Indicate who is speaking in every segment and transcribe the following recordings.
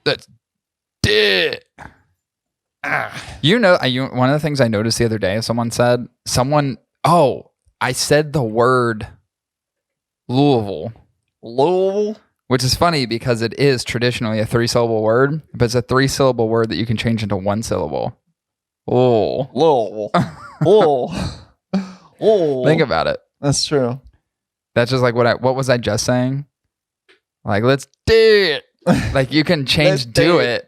Speaker 1: That's it. One of the things I noticed the other day, I said the word Louisville, which is funny because it is traditionally a 3-syllable word, but it's a 3-syllable word that you can change into 1 syllable.
Speaker 2: Louisville.
Speaker 1: Think about it.
Speaker 2: That's true.
Speaker 1: That's just like what was I just saying? Like, let's do it. Like, you can change do it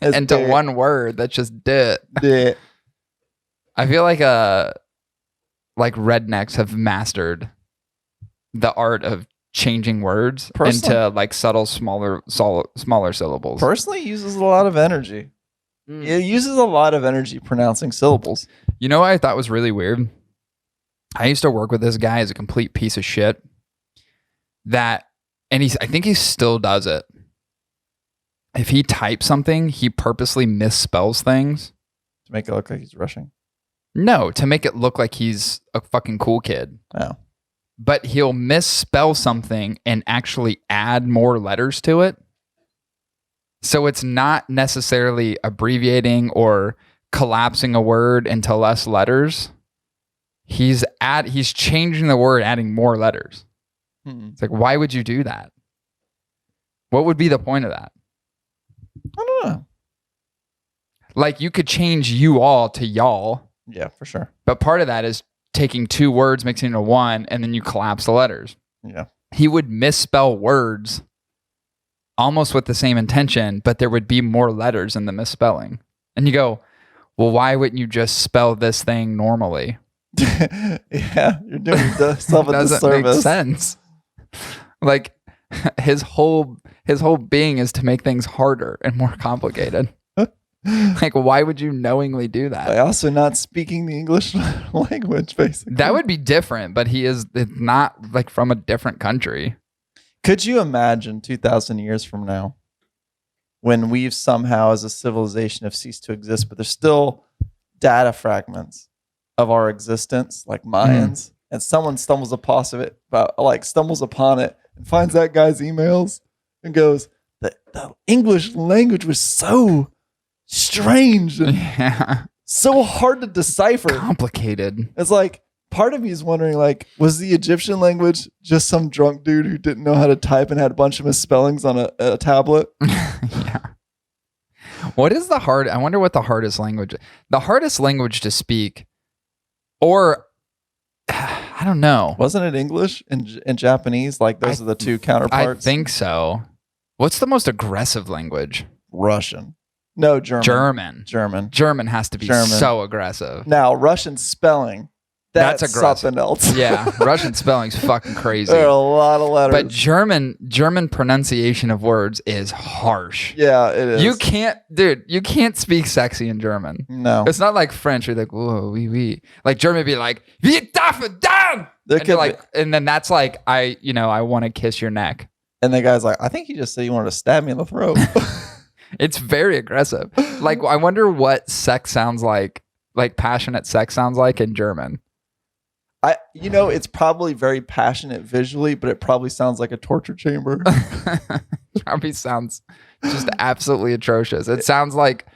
Speaker 1: into one word. That's just do it. I feel like rednecks have mastered the art of changing words into like subtle, smaller syllables.
Speaker 2: Personally, it uses a lot of energy. It uses a lot of energy pronouncing syllables.
Speaker 1: You know what I thought was really weird? I used to work with this guy as a complete piece of shit. I think he still does it. If he types something, he purposely misspells things.
Speaker 2: To make it look like he's rushing?
Speaker 1: No, to make it look like he's a fucking cool kid.
Speaker 2: Oh.
Speaker 1: But he'll misspell something and actually add more letters to it. So it's not necessarily abbreviating or collapsing a word into less letters. He's changing the word, adding more letters. It's like, why would you do that? What would be the point of that?
Speaker 2: I don't know.
Speaker 1: Like, you could change you all to y'all.
Speaker 2: Yeah, for sure.
Speaker 1: But part of that is taking 2 words, mixing into 1, and then you collapse the letters.
Speaker 2: Yeah.
Speaker 1: He would misspell words almost with the same intention, but there would be more letters in the misspelling. And you go, well, why wouldn't you just spell this thing normally?
Speaker 2: Yeah, you're doing yourself a disservice.
Speaker 1: Doesn't make sense. Like, his whole being is to make things harder and more complicated. Like, why would you knowingly do that?
Speaker 2: By also not speaking the English language, basically.
Speaker 1: That would be different, but it's not like from a different country.
Speaker 2: Could you imagine 2,000 years from now when we've somehow as a civilization have ceased to exist, but there's still data fragments of our existence, like Mayans, and someone stumbles upon it and finds that guy's emails and goes, the English language was so strange and so hard to decipher.
Speaker 1: Complicated.
Speaker 2: It's like, part of me is wondering, like, was the Egyptian language just some drunk dude who didn't know how to type and had a bunch of misspellings on a tablet?
Speaker 1: Yeah. I wonder what the hardest language to speak, or I don't know.
Speaker 2: Wasn't it English and Japanese? Like, those are the 2 counterparts?
Speaker 1: I think so. What's the most aggressive language?
Speaker 2: Russian. No, German.
Speaker 1: German has to be so aggressive.
Speaker 2: Now, Russian spelling. That's aggressive. Something else.
Speaker 1: Yeah, Russian spelling's fucking crazy.
Speaker 2: There are a lot of letters.
Speaker 1: But German pronunciation of words is harsh.
Speaker 2: Yeah, it is.
Speaker 1: You can't speak sexy in German.
Speaker 2: No.
Speaker 1: It's not like French. You're like, whoa, oui, oui. Like, German would be like, wie darf down? And then that's like, I want to kiss your neck.
Speaker 2: And the guy's like, I think he just said he wanted to stab me in the throat.
Speaker 1: It's very aggressive. Like, I wonder what sex sounds like passionate sex sounds like in German.
Speaker 2: It's probably very passionate visually, but it probably sounds like a torture chamber.
Speaker 1: Probably sounds just absolutely atrocious. It sounds like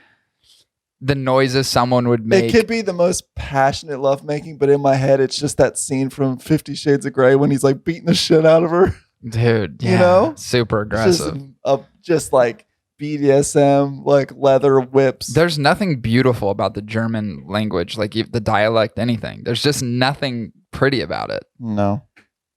Speaker 1: the noises someone would make.
Speaker 2: It could be the most passionate lovemaking, but in my head, it's just that scene from 50 Shades of Grey when he's like beating the shit out of her.
Speaker 1: Dude, yeah, super aggressive.
Speaker 2: Just like BDSM, like leather whips.
Speaker 1: There's nothing beautiful about the German language, like the dialect, anything. There's just nothing pretty about it.
Speaker 2: No.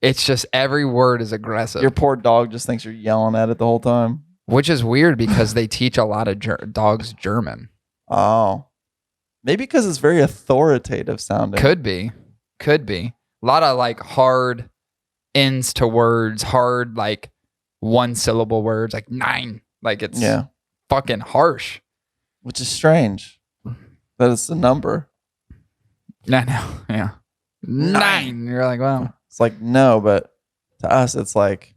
Speaker 1: It's just every word is aggressive.
Speaker 2: Your poor dog just thinks you're yelling at it the whole time.
Speaker 1: Which is weird because they teach a lot of dogs German.
Speaker 2: Oh. Maybe because it's very authoritative sounding.
Speaker 1: Could be. A lot of like hard ends to words, hard like 1-syllable words, like 9. Like, it's fucking harsh.
Speaker 2: Which is strange. That it's a number.
Speaker 1: I know. Yeah. 9. You're like, well.
Speaker 2: It's like, no, but to us, it's like,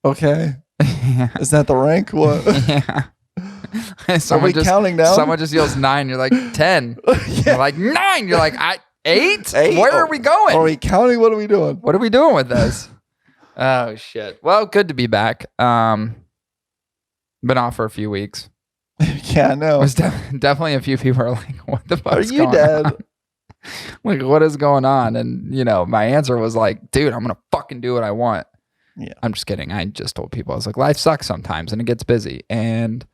Speaker 2: okay.
Speaker 1: Yeah.
Speaker 2: Is that the rank? What?
Speaker 1: Yeah.
Speaker 2: Are we counting now?
Speaker 1: Someone just yells 9. You're like, 10. You're like, 9. You're like, 8? Where are we going?
Speaker 2: Are we counting? What are we doing?
Speaker 1: What are we doing with this? Oh, shit. Well, good to be back. Been off for a few weeks.
Speaker 2: Yeah, I know.
Speaker 1: There's definitely a few people are like, what the fuck
Speaker 2: Are
Speaker 1: is
Speaker 2: you
Speaker 1: going
Speaker 2: dead?
Speaker 1: on? Like, what is going on? And, my answer was like, dude, I'm going to fucking do what I want.
Speaker 2: Yeah.
Speaker 1: I'm just kidding. I just told people, I was like, life sucks sometimes and it gets busy. And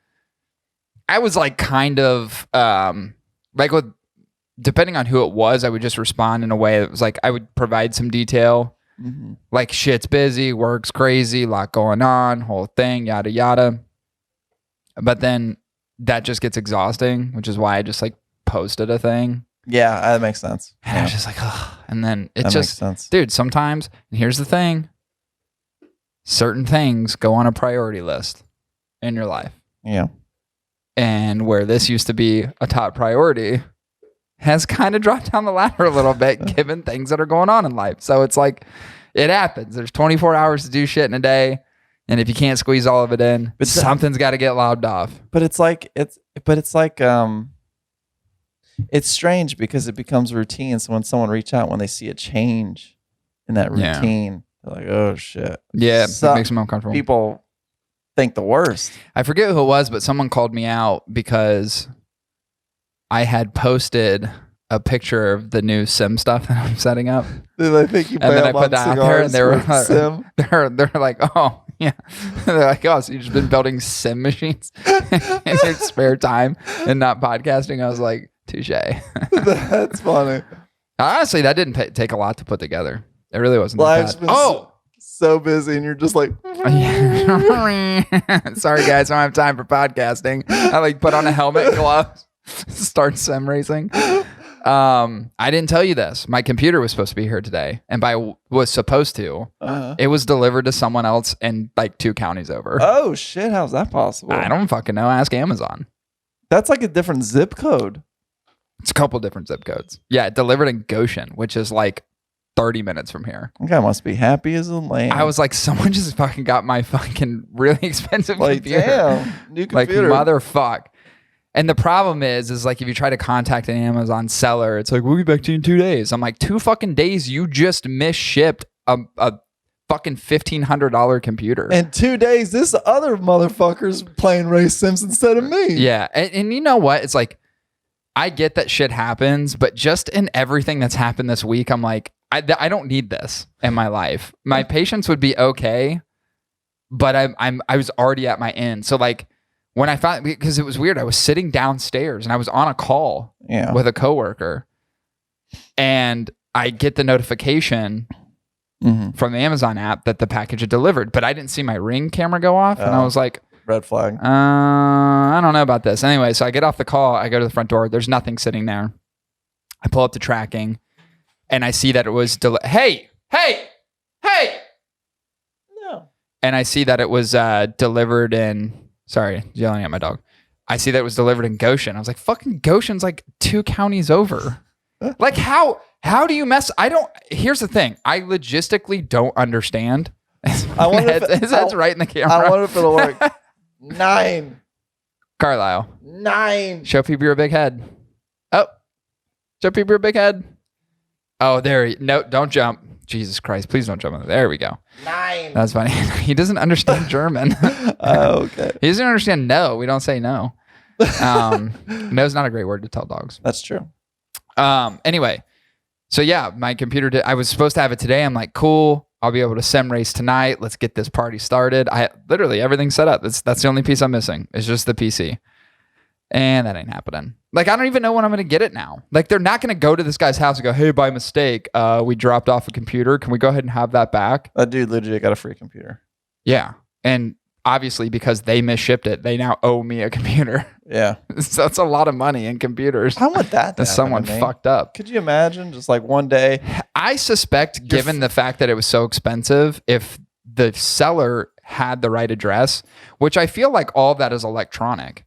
Speaker 1: I was like, kind of, depending on who it was, I would just respond in a way that was like, I would provide some detail.
Speaker 2: Mm-hmm.
Speaker 1: Like, shit's busy, work's crazy, a lot going on, whole thing, yada, yada. But then that just gets exhausting, which is why I just like posted a thing.
Speaker 2: Yeah, that makes sense.
Speaker 1: And I was just like, oh. And then it
Speaker 2: That
Speaker 1: just,
Speaker 2: makes sense.
Speaker 1: dude, sometimes, and here's the thing, certain things go on a priority list in your life.
Speaker 2: Yeah.
Speaker 1: And where this used to be a top priority has kind of dropped down the ladder a little bit given things that are going on in life. So it's like, it happens. There's 24 hours to do shit in a day. And if you can't squeeze all of it in, but something's got to get lobbed off.
Speaker 2: But it's strange because it becomes routine. So when someone reach out, when they see a change in that routine, they're like, oh shit.
Speaker 1: Yeah, it makes them uncomfortable.
Speaker 2: People think the worst.
Speaker 1: I forget who it was, but someone called me out because I had posted a picture of the new sim stuff that I'm setting up.
Speaker 2: I think you
Speaker 1: and then I put that out there, and they were
Speaker 2: sim.
Speaker 1: they're like, oh yeah, they're like, oh, so you've just been building sim machines in your spare time and not podcasting. I was like, touche.
Speaker 2: That's funny.
Speaker 1: Honestly, that didn't take a lot to put together. It really wasn't.
Speaker 2: Life's
Speaker 1: that bad.
Speaker 2: been so busy, and you're just like,
Speaker 1: sorry guys, I don't have time for podcasting. I like put on a helmet and gloves, start sim racing. I didn't tell you this. My computer was supposed to be here today, and was supposed to. It was delivered to someone else in like 2 counties over.
Speaker 2: Oh shit! How's that possible?
Speaker 1: I don't fucking know. Ask Amazon.
Speaker 2: That's like a different zip code.
Speaker 1: It's a couple different zip codes. Yeah, it delivered in Goshen, which is like 30 minutes from here.
Speaker 2: That guy must be happy as a lamb.
Speaker 1: I was like, someone just fucking got my fucking really expensive computer.
Speaker 2: Damn, new computer.
Speaker 1: Like, motherfuck. And the problem is like, if you try to contact an Amazon seller, it's like, we'll get back to you in 2 days. I'm like, 2 fucking days? You just misshipped a fucking $1,500 computer.
Speaker 2: In 2 days, this other motherfucker's playing race sims instead of me.
Speaker 1: Yeah. And you know what? It's like, I get that shit happens, but just in everything that's happened this week, I'm like, I don't need this in my life. My patience would be okay, but I was already at my end. So like, when I found, because it was weird, I was sitting downstairs and I was on a call with a coworker, and I get the notification from the Amazon app that the package had delivered, but I didn't see my Ring camera go off, and I was like,
Speaker 2: red flag.
Speaker 1: I don't know about this. Anyway, so I get off the call, I go to the front door, there's nothing sitting there. I pull up the tracking, and I see that it was hey!
Speaker 2: No.
Speaker 1: And I see that it was delivered in. Sorry, yelling at my dog. I see that it was delivered in Goshen. I was like, fucking Goshen's like 2 counties over. Like, how do you mess? Here's the thing. I logistically don't understand. His head's right in the camera.
Speaker 2: I wonder if it'll work. 9.
Speaker 1: Carlisle.
Speaker 2: 9.
Speaker 1: Show people your big head. Oh, show people your big head. Oh, there. No, don't jump. Jesus Christ, please don't jump on. There we go.
Speaker 2: 9.
Speaker 1: That's funny. He doesn't understand German.
Speaker 2: Oh, okay.
Speaker 1: He doesn't understand no. We don't say no. No's not a great word to tell dogs.
Speaker 2: That's true.
Speaker 1: Anyway, so yeah, my computer I was supposed to have it today. I'm like, cool. I'll be able to sim race tonight. Let's get this party started. I literally everything's set up. That's the only piece I'm missing. It's just the PC. And that ain't happening. Like, I don't even know when I'm going to get it now. Like, they're not going to go to this guy's house and go, hey, by mistake, we dropped off a computer. Can we go ahead and have that back?
Speaker 2: That dude legit got a free computer.
Speaker 1: Yeah. And obviously, because they misshipped it, they now owe me a computer.
Speaker 2: Yeah.
Speaker 1: So that's a lot of money in computers.
Speaker 2: How would that happen?
Speaker 1: Someone fucked up.
Speaker 2: Could you imagine just like one day?
Speaker 1: I suspect, given the fact that it was so expensive, if the seller had the right address, which I feel like all of that is electronic.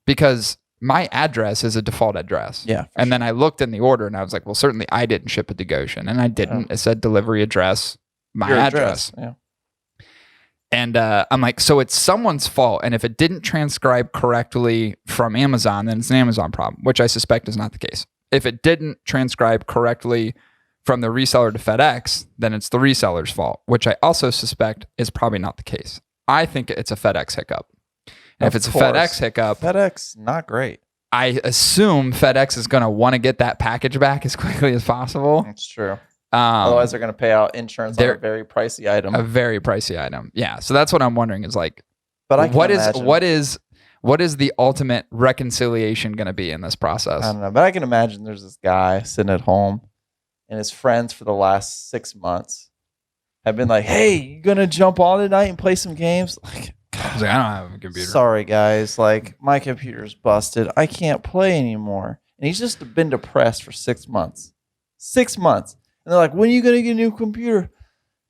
Speaker 1: Because my address is a default address.
Speaker 2: Yeah.
Speaker 1: And then I looked in the order and I was like, well, certainly I didn't ship it to Goshen. And I didn't. It said delivery address, my address.
Speaker 2: Yeah.
Speaker 1: And I'm like, so it's someone's fault. And if it didn't transcribe correctly from Amazon, then it's an Amazon problem, which I suspect is not the case. If it didn't transcribe correctly from the reseller to FedEx, then it's the reseller's fault, which I also suspect is probably not the case. I think it's a FedEx hiccup. And if it's a FedEx hiccup,
Speaker 2: FedEx, not great.
Speaker 1: I assume FedEx is going to want to get that package back as quickly as possible.
Speaker 2: That's true. Otherwise, they're going to pay out insurance on a very pricey item.
Speaker 1: A very pricey item. Yeah. So that's what I'm wondering is like,
Speaker 2: but
Speaker 1: what is the ultimate reconciliation going to be in this process?
Speaker 2: I don't know. But I can imagine there's this guy sitting at home and his friends for the last 6 months have been like, hey, you going to jump on tonight and play some games? Like,
Speaker 1: I don't have a computer.
Speaker 2: Sorry, guys. Like, my computer's busted. I can't play anymore. And he's just been depressed for 6 months. 6 months. And they're like, when are you going to get a new computer?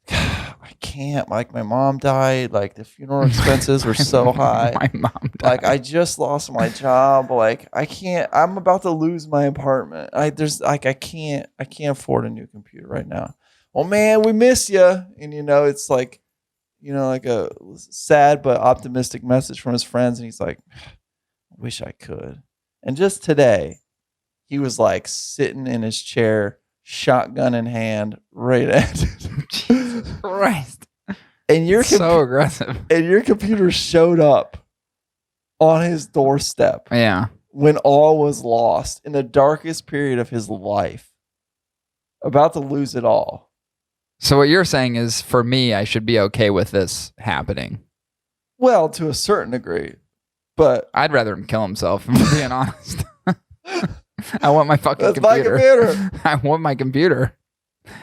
Speaker 2: I can't. Like, my mom died. Like, the funeral expenses were so high.
Speaker 1: My mom died.
Speaker 2: Like, I just lost my job. Like, I can't. I'm about to lose my apartment. I can't afford a new computer right now. Well, man, we miss you. And, it's like, like a sad but optimistic message from his friends. And he's like, I wish I could. And just today, he was like sitting in his chair, shotgun in hand, right at it.
Speaker 1: Jesus Christ.
Speaker 2: And
Speaker 1: so aggressive.
Speaker 2: And your computer showed up on his doorstep.
Speaker 1: Yeah.
Speaker 2: When all was lost in the darkest period of his life. About to lose it all.
Speaker 1: So what you're saying is, for me, I should be okay with this happening.
Speaker 2: Well, to a certain degree. But
Speaker 1: I'd rather him kill himself, if I'm being honest. I want my fucking computer.
Speaker 2: My computer.
Speaker 1: I want my computer.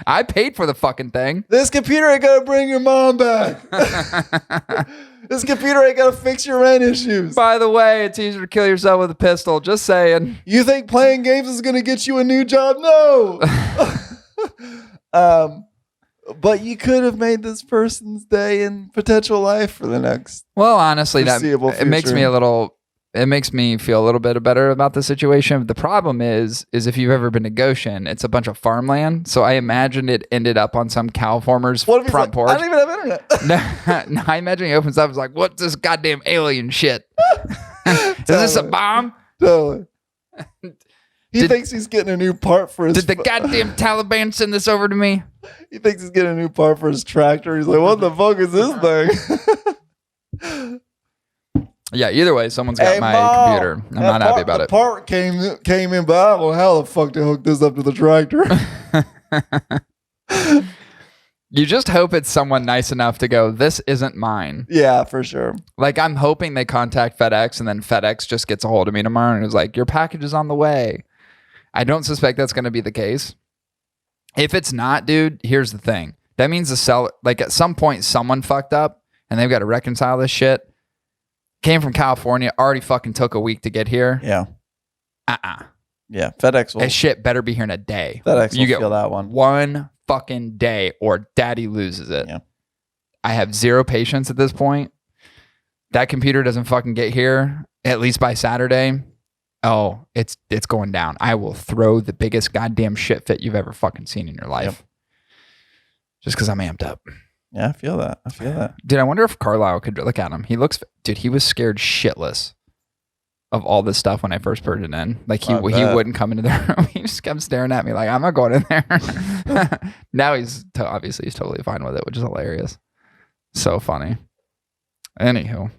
Speaker 1: I paid for the fucking thing.
Speaker 2: This computer ain't gonna bring your mom back. This computer ain't gonna fix your rent issues.
Speaker 1: By the way, it's easier to kill yourself with a pistol. Just saying.
Speaker 2: You think playing games is gonna get you a new job? No. But you could have made this person's day and potential life for the next.
Speaker 1: Well, honestly,
Speaker 2: it
Speaker 1: makes me feel a little bit better about the situation. The problem is if you've ever been to Goshen, it's a bunch of farmland. So I imagine it ended up on some cow farmer's front porch.
Speaker 2: I don't even have internet.
Speaker 1: No, I imagine he opens up and is like, what's this goddamn alien shit? Is this a bomb?
Speaker 2: Totally. He thinks he's getting a new part for his...
Speaker 1: Did the goddamn Taliban send this over to me?
Speaker 2: He thinks he's getting a new part for his tractor. He's like, what the fuck is this thing?
Speaker 1: Yeah, either way, someone's got my computer. I'm not happy about it.
Speaker 2: The part came in, but I don't know how the fuck to hook this up to the tractor.
Speaker 1: You just hope it's someone nice enough to go, this isn't mine.
Speaker 2: Yeah, for sure.
Speaker 1: Like, I'm hoping they contact FedEx and then FedEx just gets a hold of me tomorrow and is like, your package is on the way. I don't suspect that's going to be the case. If it's not, dude, here's the thing. That means the seller, like at some point, someone fucked up and they've got to reconcile this shit. Came from California, already fucking took a week to get here.
Speaker 2: Yeah. Yeah, FedEx will.
Speaker 1: That shit better be here in a day.
Speaker 2: FedEx will feel that one.
Speaker 1: One fucking day or daddy loses it.
Speaker 2: Yeah.
Speaker 1: I have zero patience at this point. That computer doesn't fucking get here, at least by Saturday. Oh, it's going down. I will throw the biggest goddamn shit fit you've ever fucking seen in your life. Yep. Just because I'm amped up.
Speaker 2: Yeah, I feel that.
Speaker 1: Dude, I wonder if Carlisle could look at him. He was scared shitless of all this stuff when I first put it in. Like he wouldn't come into the room. He just kept staring at me like, I'm not going in there. Now he's totally fine with it, which is hilarious. So funny. Anywho,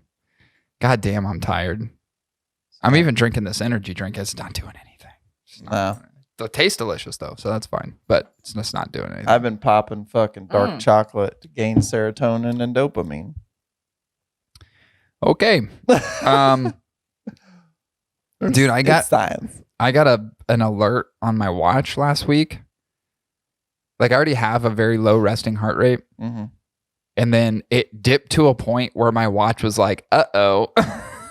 Speaker 1: goddamn, I'm tired. I'm even drinking this energy drink. It's not doing anything. It tastes delicious though, so that's fine. But it's just not doing anything.
Speaker 2: I've been popping fucking dark chocolate to gain serotonin and dopamine.
Speaker 1: Okay. Dude, I got an alert on my watch last week. Like I already have a very low resting heart rate.
Speaker 2: Mm-hmm.
Speaker 1: And then it dipped to a point where my watch was like, uh-oh.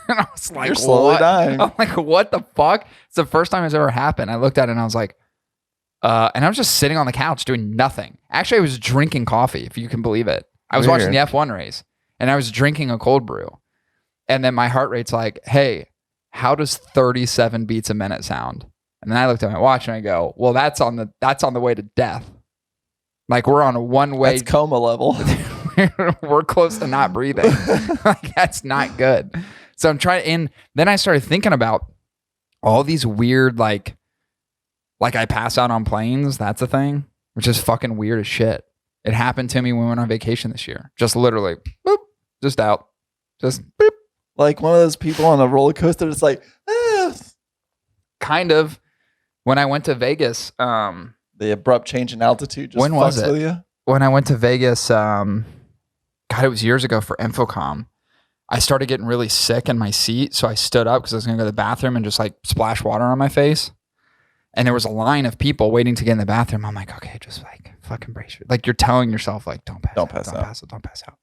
Speaker 1: And I was like,
Speaker 2: you're slowly dying.
Speaker 1: I'm like, what the fuck? It's the first time it's ever happened. I looked at it and I was like, and I was just sitting on the couch doing nothing. Actually, I was drinking coffee, if you can believe it. I was watching the F1 race and I was drinking a cold brew. And then my heart rate's like, hey, how does 37 beats a minute sound? And then I looked at my watch and I go, well, that's on the way to death. Like we're on a one-way.
Speaker 2: That's coma level.
Speaker 1: We're close to not breathing. Like that's not good. So I'm trying, and then I started thinking about all these weird, like I pass out on planes. That's a thing, which is fucking weird as shit. It happened to me when we went on vacation this year. Just literally, boop, just out, just boop.
Speaker 2: Like one of those people on a roller coaster that's like,
Speaker 1: Kind of. When I went to Vegas,
Speaker 2: the abrupt change in altitude just
Speaker 1: when was
Speaker 2: fucks
Speaker 1: it?
Speaker 2: with you.
Speaker 1: When I went to Vegas, God, it was years ago for Infocom. I started getting really sick in my seat, so I stood up because I was going to go to the bathroom and just like splash water on my face. And there was a line of people waiting to get in the bathroom. I'm like, okay, just like fucking brace your, like you're telling yourself like, don't pass out.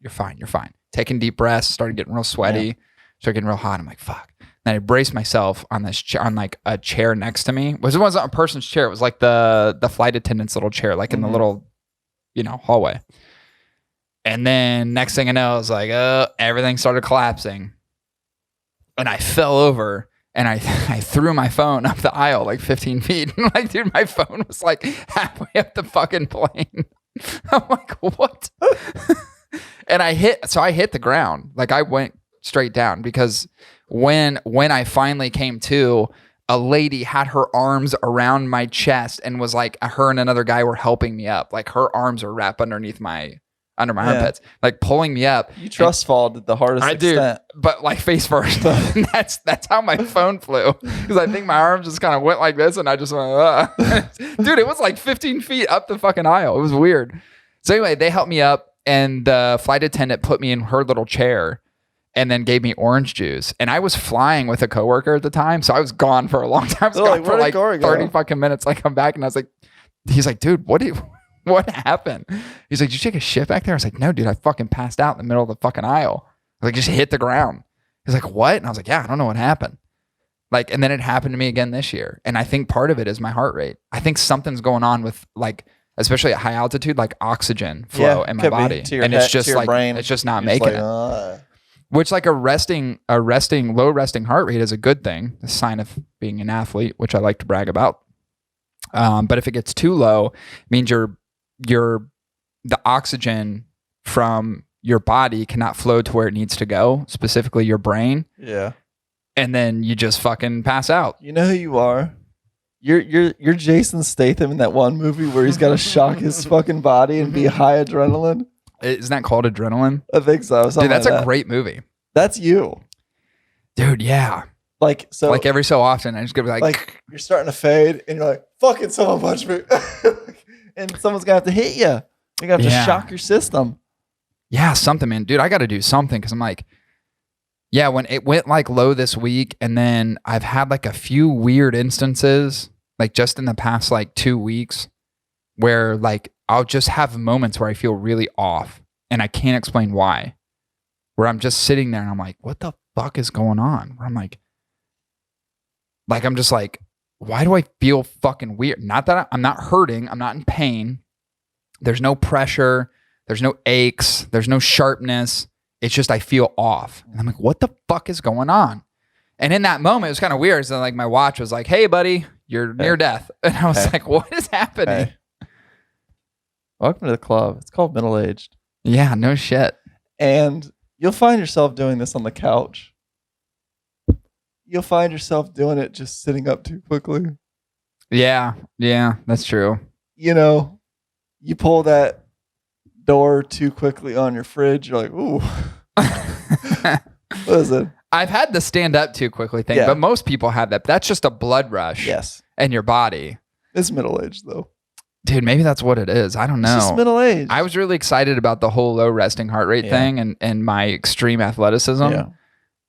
Speaker 1: You're fine. Taking deep breaths, started getting real sweaty, started getting real hot. I'm like, fuck. Then I braced myself on this on like a chair next to me. It wasn't a person's chair. It was like the flight attendant's little chair, like in the little, hallway. And then next thing I know, I was like, everything started collapsing. And I fell over and I threw my phone up the aisle like 15 feet. Like, dude, my phone was like halfway up the fucking plane. I'm like, what? And I hit the ground. Like I went straight down because when I finally came to, a lady had her arms around my chest and was like, her and another guy were helping me up. Like her arms were wrapped underneath my armpits, like pulling me up.
Speaker 2: You trust fall at the hardest extent.
Speaker 1: But like face first. that's how my phone flew. Because I think my arms just kind of went like this and I just went, dude, it was like 15 feet up the fucking aisle. It was weird. So anyway, they helped me up and the flight attendant put me in her little chair and then gave me orange juice. And I was flying with a coworker at the time, so I was gone for a long time. I was gone for like 30 fucking minutes. I come back and I was like, he's like, dude, what happened? He's like, did you take a shit back there? I was like, no, dude, I fucking passed out in the middle of the fucking aisle. I was like, just hit the ground. He's like, what? And I was like, yeah, I don't know what happened. Like, and then it happened to me again this year. And I think part of it is my heart rate. I think something's going on with like, especially at high altitude, like oxygen flow in my body. And it's just like, brain. It's just not making it. Which like a low resting heart rate is a good thing. A sign of being an athlete, which I like to brag about. But if it gets too low, it means the oxygen from your body cannot flow to where it needs to go, specifically your brain.
Speaker 2: Yeah.
Speaker 1: And then you just fucking pass out.
Speaker 2: You know who you are? You're Jason Statham in that one movie where he's got to shock his fucking body and be high adrenaline.
Speaker 1: Isn't that called Adrenaline?
Speaker 2: I think so.
Speaker 1: Dude, that's a great movie.
Speaker 2: That's you.
Speaker 1: Dude, yeah.
Speaker 2: Like
Speaker 1: every so often, I just go like
Speaker 2: you're starting to fade and you're like, fucking someone punch me. And someone's going to have to hit you. You're going to have to shock your system.
Speaker 1: Yeah, something, man. Dude, I got to do something because I'm like, yeah, when it went like low this week and then I've had like a few weird instances, like just in the past like 2 weeks where like I'll just have moments where I feel really off and I can't explain why. Where I'm just sitting there and I'm like, what the fuck is going on? Where I'm like I'm just like, why do I feel fucking weird? Not that I'm not hurting. I'm not in pain. There's no pressure. There's no aches. There's no sharpness. It's just I feel off. And I'm like, what the fuck is going on? And in that moment, it was kind of weird. So like my watch was like, hey, buddy, you're near death. And I was like, what is happening?
Speaker 2: Welcome to the club. It's called middle-aged.
Speaker 1: Yeah, no shit.
Speaker 2: And you'll find yourself doing this on the couch. You'll find yourself doing it just sitting up too quickly.
Speaker 1: Yeah, that's true.
Speaker 2: You know, you pull that door too quickly on your fridge. You're like, ooh. What is it?
Speaker 1: I've had the stand up too quickly thing, but most people have that. That's just a blood rush in your body.
Speaker 2: It's middle-aged, though.
Speaker 1: Dude, maybe that's what it is. I don't know.
Speaker 2: It's just middle-aged.
Speaker 1: I was really excited about the whole low resting heart rate thing and my extreme athleticism. Yeah.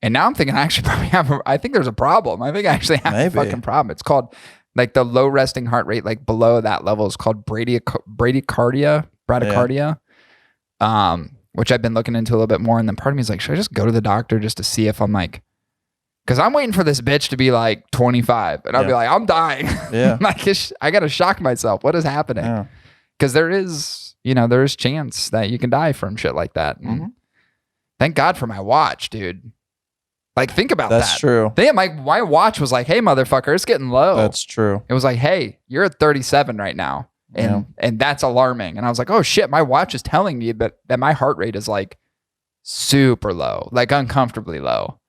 Speaker 1: And now I'm thinking I actually probably I think there's a problem. I think I actually have a fucking problem. It's called like the low resting heart rate, like below that level is called bradycardia, which I've been looking into a little bit more. And then part of me is like, should I just go to the doctor just to see if I'm like, because I'm waiting for this bitch to be like 25 and I'll be like, I'm dying. Yeah. Like I got to shock myself. What is happening? Because there is chance that you can die from shit like that. And thank God for my watch, dude. Like, think about that.
Speaker 2: That's true.
Speaker 1: Damn, my watch was like, hey, motherfucker, it's getting low.
Speaker 2: That's true.
Speaker 1: It was like, hey, you're at 37 right now. And that's alarming. And I was like, oh shit, my watch is telling me that my heart rate is like super low, like uncomfortably low.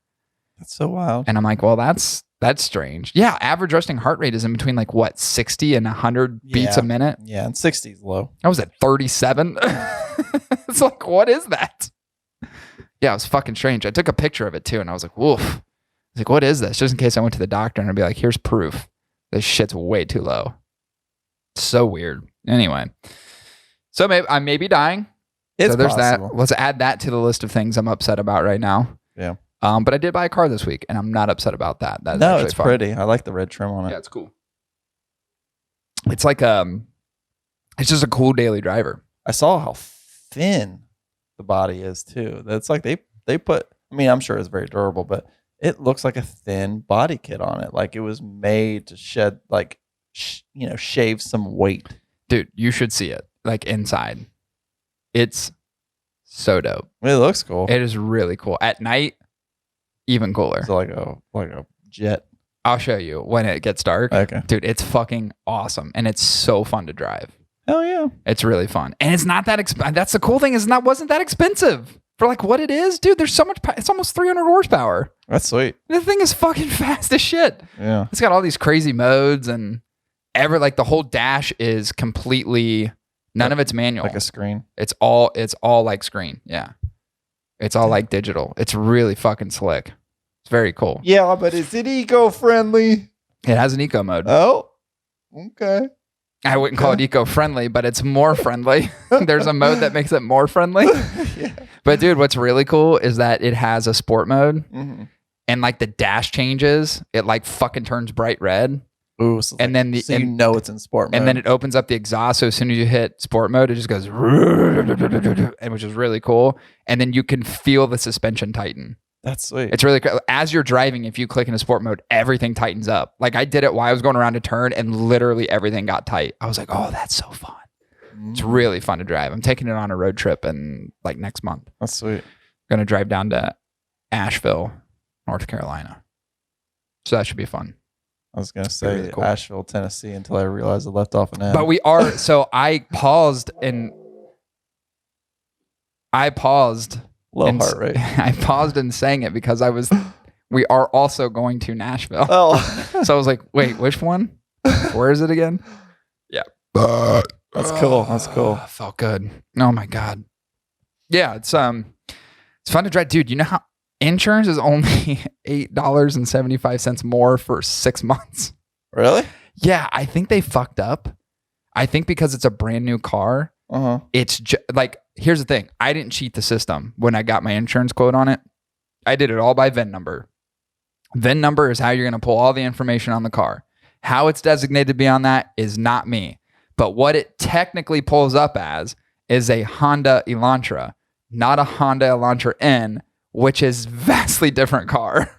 Speaker 2: That's so wild.
Speaker 1: And I'm like, well, that's strange. Yeah, average resting heart rate is in between like what, 60 and 100 beats a minute?
Speaker 2: Yeah, and 60 is low.
Speaker 1: I was at 37. It's like, what is that? Yeah, it was fucking strange. I took a picture of it too, and I was like, woof. I was like, what is this? Just in case I went to the doctor and I'd be like, here's proof. This shit's way too low. It's so weird. Anyway, so I may be dying.
Speaker 2: It's
Speaker 1: so there's
Speaker 2: possible.
Speaker 1: that. Let's add that to the list of things I'm upset about right now.
Speaker 2: Yeah.
Speaker 1: But I did buy a car this week, and I'm not upset about that. That's
Speaker 2: No,
Speaker 1: actually
Speaker 2: it's
Speaker 1: fun.
Speaker 2: pretty. I like the red trim on it.
Speaker 1: Yeah, it's cool. It's like it's just a cool daily driver.
Speaker 2: I saw how thin the body is too. That's like they put. I mean, I'm sure it's very durable, but it looks like a thin body kit on it. Like it was made to shed, like shave some weight.
Speaker 1: Dude, you should see it. Like inside, it's so dope.
Speaker 2: It looks cool.
Speaker 1: It is really cool. At night, even cooler.
Speaker 2: It's like a jet.
Speaker 1: I'll show you when it gets dark.
Speaker 2: Okay.
Speaker 1: Dude, it's fucking awesome. And it's so fun to drive.
Speaker 2: Hell yeah.
Speaker 1: It's really fun. And it's not that expensive. That's the cool thing is wasn't that expensive. For like what it is, dude, there's so much, it's almost 300 horsepower.
Speaker 2: That's sweet.
Speaker 1: The thing is fucking fast as shit.
Speaker 2: Yeah.
Speaker 1: It's got all these crazy modes and like the whole dash is completely, none of it's manual.
Speaker 2: Like a screen.
Speaker 1: It's all like screen. Yeah. It's all like digital. It's really fucking slick. It's very cool.
Speaker 2: Yeah, but is it eco-friendly?
Speaker 1: It has an eco mode.
Speaker 2: Oh, okay.
Speaker 1: I wouldn't call it eco-friendly, but it's more friendly. There's a mode that makes it more friendly.
Speaker 2: Yeah.
Speaker 1: But dude, what's really cool is that it has a sport mode
Speaker 2: Mm-hmm.
Speaker 1: and like the dash changes. It like fucking turns bright red.
Speaker 2: Ooh, so
Speaker 1: And then
Speaker 2: you know it's in sport mode.
Speaker 1: And then it opens up the exhaust. So as soon as you hit sport mode, it just goes, and which is really cool. And then you can feel the suspension tighten.
Speaker 2: That's sweet.
Speaker 1: It's really cool. As you're driving, if you click into sport mode, everything tightens up. Like I did it while I was going around a turn and literally everything got tight. I was like, oh, that's so fun. It's really fun to drive. I'm taking it on a road trip and like next month.
Speaker 2: That's sweet.
Speaker 1: Going to drive down to Asheville, North Carolina. So that should be fun.
Speaker 2: I was going to say
Speaker 1: really cool.
Speaker 2: Asheville, Tennessee until I realized I left off an N.
Speaker 1: But we are, so I paused.
Speaker 2: Low heart rate.
Speaker 1: I paused and sang it because we are also going to Nashville.
Speaker 2: Oh.
Speaker 1: So I was like, wait, which one? Where is it again? Yeah.
Speaker 2: That's cool. That's cool.
Speaker 1: Felt good. Oh my God. Yeah, it's fun to drive. Dude, you know how insurance is only $8.75 more for 6 months?
Speaker 2: Really?
Speaker 1: Yeah, I think they fucked up. I think because it's a brand new car, it's like, here's the thing. I didn't cheat the system when I got my insurance quote on it. I did it all by VIN number. VIN number is how you're going to pull all the information on the car. How it's designated beyond that is not me. But what it technically pulls up as is a Honda Elantra, not a Honda Elantra N, which is vastly different car.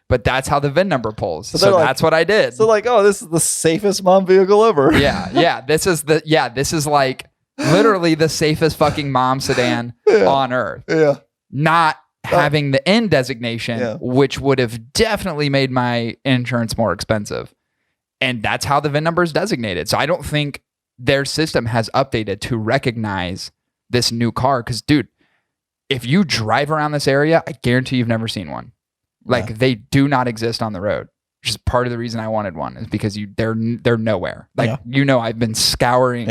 Speaker 1: But that's how the VIN number pulls. So
Speaker 2: like,
Speaker 1: that's what I did.
Speaker 2: So like, oh, this is the safest mom vehicle ever.
Speaker 1: Yeah. This is like literally the safest fucking mom sedan on earth.
Speaker 2: Yeah.
Speaker 1: Not having the N designation, which would have definitely made my insurance more expensive. And that's how the VIN number is designated. So I don't think their system has updated to recognize this new car. Because, dude, if you drive around this area, I guarantee you've never seen one. Like they do not exist on the road. Which is part of the reason I wanted one is because they're nowhere. Like I've been scouring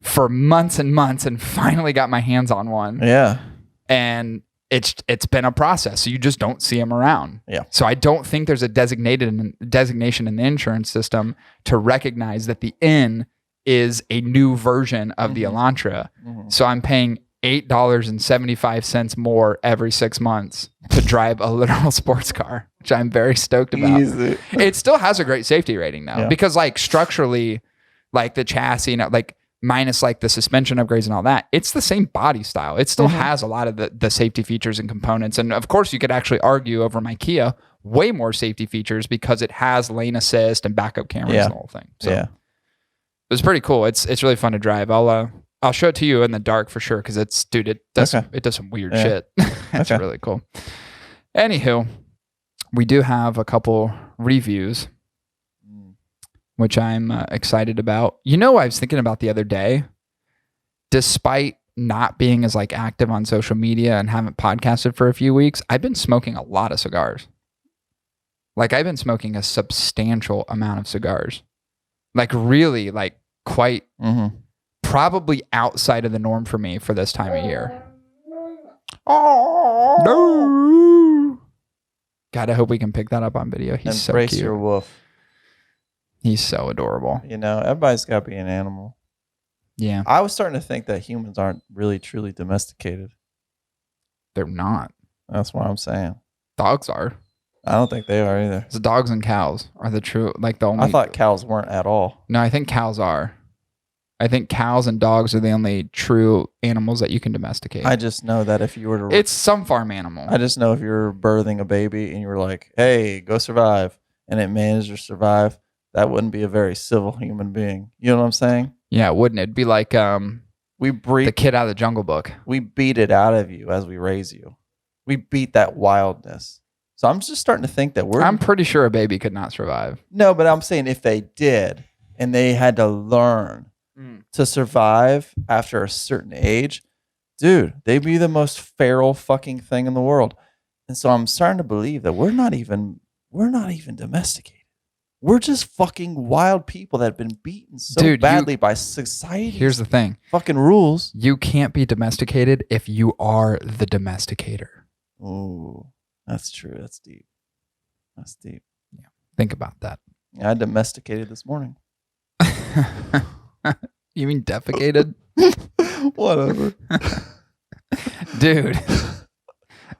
Speaker 2: for months
Speaker 1: and months and finally got my hands on one.
Speaker 2: Yeah.
Speaker 1: And it's been a process. So you just don't see them around.
Speaker 2: Yeah.
Speaker 1: So I don't think there's a designation in the insurance system to recognize that the N is a new version of the Elantra. So I'm paying $8.75 more every 6 months to drive a literal sports car, which I'm very stoked about.
Speaker 2: Easy.
Speaker 1: It still has a great safety rating though, because like structurally, like the chassis, like minus like the suspension upgrades and all that, it's the same body style. It still has a lot of the safety features and components. And of course you could actually argue over my Kia, way more safety features because it has lane assist and backup cameras and the whole thing. So it's pretty cool. It's really fun to drive. I'll show it to you in the dark for sure. Cause it does some weird shit. It's really cool. Anywho, we do have a couple reviews, which I'm excited about. You know, I was thinking about the other day, despite not being as like active on social media and haven't podcasted for a few weeks, I've been smoking a lot of cigars. Like I've been smoking a substantial amount of cigars, like really like quite probably outside of the norm for me for this time of year.
Speaker 2: Oh
Speaker 1: No. God, I hope we can pick that up on video. He's so
Speaker 2: Embrace
Speaker 1: cute.
Speaker 2: your wolf.
Speaker 1: He's so adorable.
Speaker 2: You know, everybody's got to be an animal.
Speaker 1: Yeah,
Speaker 2: I was starting to think that humans aren't really truly domesticated.
Speaker 1: they're not.
Speaker 2: That's what I'm saying.
Speaker 1: Dogs are.
Speaker 2: I don't think they are either.
Speaker 1: The dogs and cows are the true, like the only.
Speaker 2: I thought cows weren't at all.
Speaker 1: No, I think cows are. I think cows and dogs are the only true animals that you can domesticate.
Speaker 2: I just know that if you were to...
Speaker 1: It's some farm animal.
Speaker 2: I just know if you're birthing a baby and you were like, hey, go survive, and it managed to survive, that wouldn't be a very civil human being. You know what I'm saying?
Speaker 1: Yeah, wouldn't it? It'd be like
Speaker 2: We breed...
Speaker 1: the kid out of the Jungle Book.
Speaker 2: We beat it out of you as we raise you. We beat that wildness. So I'm just starting to think that
Speaker 1: I'm pretty sure a baby could not survive.
Speaker 2: No, but I'm saying if they did and they had to learn to survive after a certain age, dude, they'd be the most feral fucking thing in the world. And so I'm starting to believe that we're not even domesticated. We're just fucking wild people that have been beaten so badly by society.
Speaker 1: Here's the thing.
Speaker 2: Fucking rules.
Speaker 1: You can't be domesticated if you are the domesticator.
Speaker 2: Ooh, that's true. That's deep. That's deep.
Speaker 1: Yeah. Think about that.
Speaker 2: Yeah, I domesticated this morning.
Speaker 1: You mean defecated?
Speaker 2: Whatever.
Speaker 1: Dude,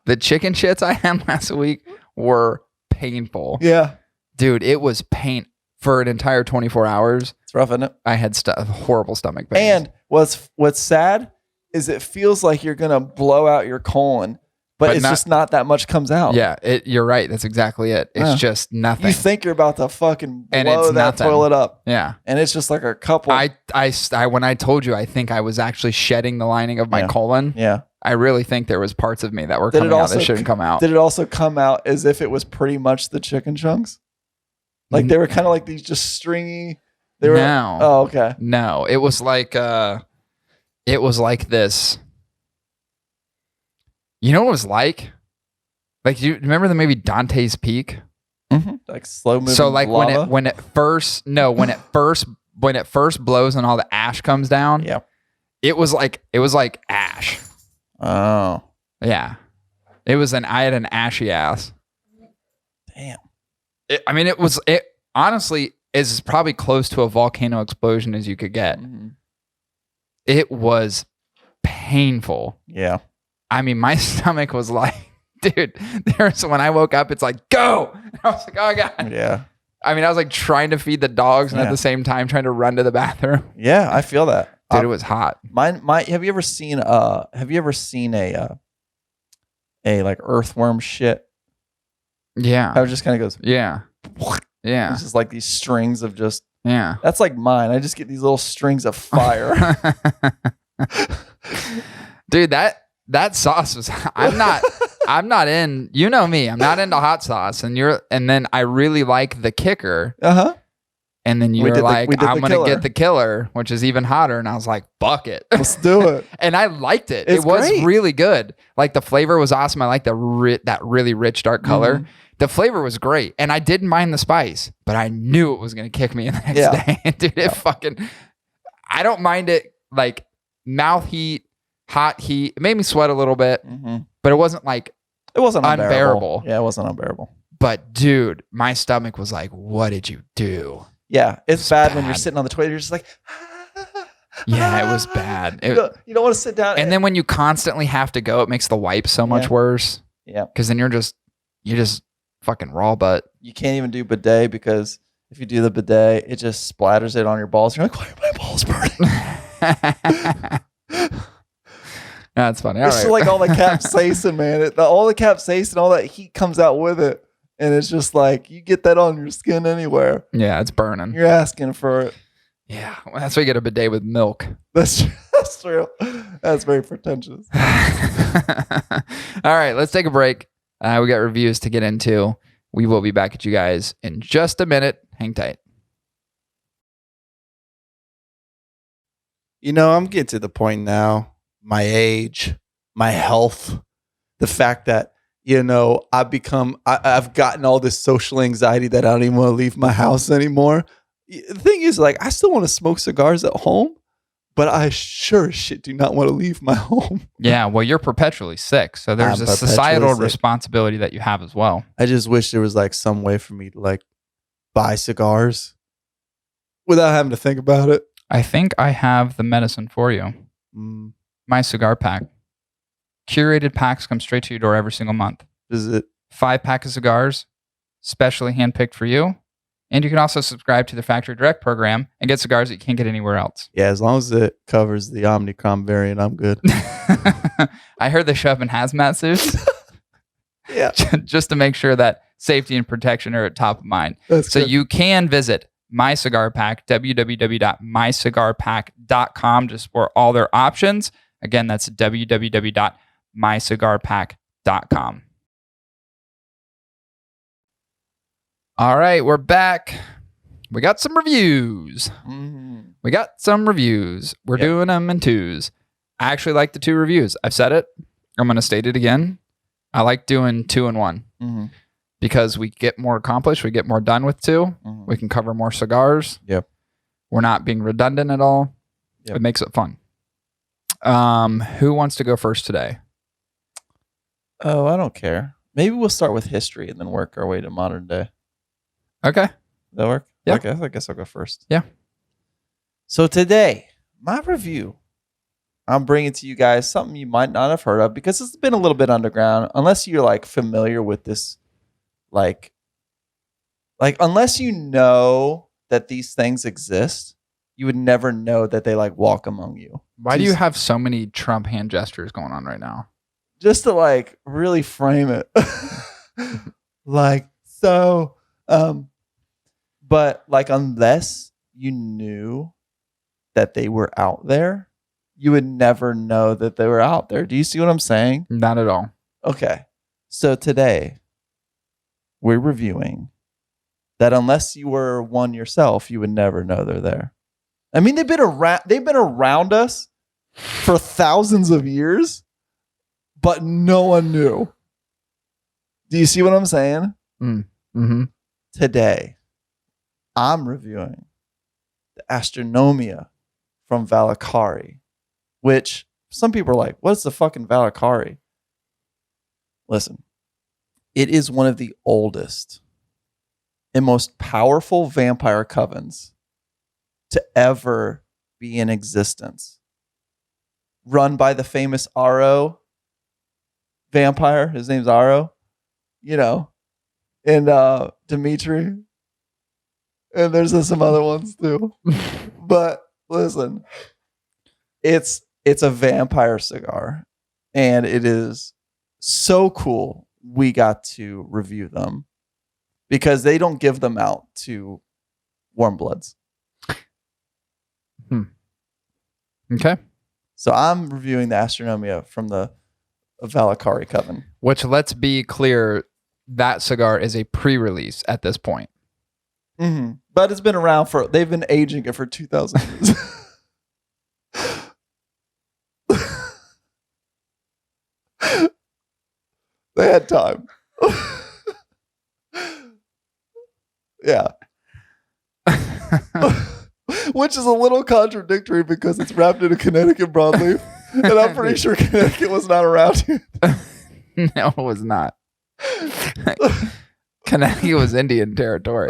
Speaker 1: the chicken shits I had last week were painful.
Speaker 2: Yeah.
Speaker 1: Dude, it was pain for an entire 24 hours.
Speaker 2: It's rough, isn't it?
Speaker 1: I had horrible stomach pains.
Speaker 2: And what's sad is it feels like you're going to blow out your colon, but it's just not that much comes out.
Speaker 1: Yeah, you're right. That's exactly it. It's just nothing.
Speaker 2: You think you're about to fucking
Speaker 1: And
Speaker 2: blow
Speaker 1: it's
Speaker 2: that
Speaker 1: nothing.
Speaker 2: toilet up.
Speaker 1: Yeah.
Speaker 2: And it's just like a couple.
Speaker 1: When I told you, I think I was actually shedding the lining of my colon.
Speaker 2: Yeah.
Speaker 1: I really think there was parts of me that were coming out that shouldn't come out.
Speaker 2: Did it also come out as if it was pretty much the chicken chunks? Like they were kind of like these just stringy. They were.
Speaker 1: No.
Speaker 2: Oh, okay.
Speaker 1: No, it was like this. You know what it was like? Like, you remember the movie Dante's Peak?
Speaker 2: Mm-hmm. Like slow moving.
Speaker 1: So like
Speaker 2: lava?
Speaker 1: when it first blows and all the ash comes down.
Speaker 2: Yeah.
Speaker 1: It was like ash.
Speaker 2: Oh.
Speaker 1: Yeah. I had an ashy ass.
Speaker 2: Damn.
Speaker 1: It honestly is probably close to a volcano explosion as you could get.
Speaker 2: Mm-hmm. It
Speaker 1: was painful.
Speaker 2: Yeah.
Speaker 1: I mean, my stomach was like, dude, when I woke up, it's like, go. And I was like, oh God.
Speaker 2: Yeah.
Speaker 1: I mean, I was like trying to feed the dogs and at the same time trying to run to the bathroom.
Speaker 2: Yeah, I feel that.
Speaker 1: Dude, it was hot.
Speaker 2: Have you ever seen a like earthworm shit?
Speaker 1: Yeah.
Speaker 2: How it just kind of goes.
Speaker 1: Yeah. Yeah.
Speaker 2: It's just like these strings of just.
Speaker 1: Yeah.
Speaker 2: That's like mine. I just get these little strings of fire.
Speaker 1: Dude, that sauce was. I'm not in. You know me. I'm not into hot sauce, and then I really like the kicker.
Speaker 2: Uh-huh.
Speaker 1: And then you're like, I'm gonna get the killer, which is even hotter. And I was like, fuck it,
Speaker 2: let's do it.
Speaker 1: And I liked it.
Speaker 2: It
Speaker 1: was
Speaker 2: great.
Speaker 1: really good. Like the flavor was awesome. I like that really rich dark color. Mm-hmm. The flavor was great, and I didn't mind the spice, but I knew it was gonna kick me in the next day. Dude, it fucking. I don't mind it. Like mouth heat, hot heat. It made me sweat a little bit, but it wasn't like.
Speaker 2: It wasn't
Speaker 1: unbearable.
Speaker 2: Yeah, it wasn't unbearable.
Speaker 1: But dude, my stomach was like, "What did you do?"
Speaker 2: Yeah, it's bad when you're sitting on the toilet. You're just like,
Speaker 1: yeah, it was bad.
Speaker 2: You don't want to sit down.
Speaker 1: And then when you constantly have to go, it makes the wipe so much worse.
Speaker 2: Yeah,
Speaker 1: because then you just fucking raw butt.
Speaker 2: You can't even do bidet because if you do the bidet, it just splatters it on your balls. You're like, why are my balls burning?
Speaker 1: That's funny.
Speaker 2: It's just like all the capsaicin, man. All the capsaicin, all that heat comes out with it. And it's just like, you get that on your skin anywhere.
Speaker 1: Yeah, it's burning.
Speaker 2: You're asking for it.
Speaker 1: Yeah, well, that's why you get a bidet with milk.
Speaker 2: That's true. That's very pretentious.
Speaker 1: All right, let's take a break. We got reviews to get into. We will be back at you guys in just a minute. Hang tight.
Speaker 3: You know, I'm getting to the point now, my age, my health, the fact that, you know, I've gotten all this social anxiety that I don't even want to leave my house anymore. The thing is, like, I still want to smoke cigars at home, but I sure as shit do not want to leave my home.
Speaker 1: Yeah, well, you're perpetually sick, so there's
Speaker 3: I'm
Speaker 1: a
Speaker 3: perpetually
Speaker 1: societal
Speaker 3: sick.
Speaker 1: responsibility that you have as well.
Speaker 3: I just wish there was like some way for me to like buy cigars without having to think about it.
Speaker 1: I think I have the medicine for you. My cigar pack. Curated packs come straight to your door every single month.
Speaker 3: Is it?
Speaker 1: 5-pack of cigars, specially handpicked for you. And you can also subscribe to the Factory Direct program and get cigars that you can't get anywhere else.
Speaker 3: Yeah, as long as it covers the Omicron variant, I'm good.
Speaker 1: I heard they show up in hazmat suits.
Speaker 3: Yeah.
Speaker 1: Just to make sure that safety and protection are at top of mind.
Speaker 3: That's
Speaker 1: So
Speaker 3: good.
Speaker 1: you can visit My Cigar Pack, www.mycigarpack.com, just for all their options. Again, that's www.mycigarpack.com. All right, we're back. We got some reviews. We got some reviews. We're doing them in twos. I actually like the 2 reviews. I've said it. I'm going to state it again. I like doing 2 and 1 because we get more accomplished. We get more done with 2. We can cover more cigars.
Speaker 2: Yep.
Speaker 1: We're not being redundant at all.
Speaker 2: Yep.
Speaker 1: It makes it fun. Who wants to go first today?
Speaker 2: Oh, I don't care. Maybe we'll start with history and then work our way to modern day.
Speaker 1: Okay.
Speaker 2: That work?
Speaker 1: Yeah.
Speaker 2: Okay, I guess I'll go first.
Speaker 1: Yeah.
Speaker 2: So today, my review, I'm bringing to you guys something you might not have heard of because it's been a little bit underground. Unless you're like familiar with this, like unless you know that these things exist, you would never know that they like walk among you.
Speaker 1: Why do you have so many Trump hand gestures going on right now?
Speaker 2: Just to like really frame it. But like unless you knew that they were out there, you would never know that they were out there. Do you see what I'm saying?
Speaker 1: Not at all.
Speaker 2: Okay. So today we're reviewing that unless you were one yourself, you would never know they're there. I mean, they've been around us for thousands of years, but no one knew. Do you see what I'm saying?
Speaker 1: Mm-hmm.
Speaker 2: Today, I'm reviewing the Astronomia from Valacari, which some people are like, what's the fucking Valacari? Listen, it is one of the oldest and most powerful vampire covens to ever be in existence. Run by the famous Aro vampire. His name's Aro, and Dimitri. And there's some other ones too. But listen, it's a vampire cigar, and it is so cool we got to review them because they don't give them out to warm bloods.
Speaker 1: Okay.
Speaker 2: So I'm reviewing the Astronomia from the Valacari Coven.
Speaker 1: Which, let's be clear, that cigar is a pre-release at this point.
Speaker 2: But it's been around they've been aging it for 2,000 years. They had time. Yeah. Which is a little contradictory because it's wrapped in a Connecticut broadleaf. And I'm pretty sure Connecticut was not around yet.
Speaker 1: No, it was not. Connecticut was Indian territory.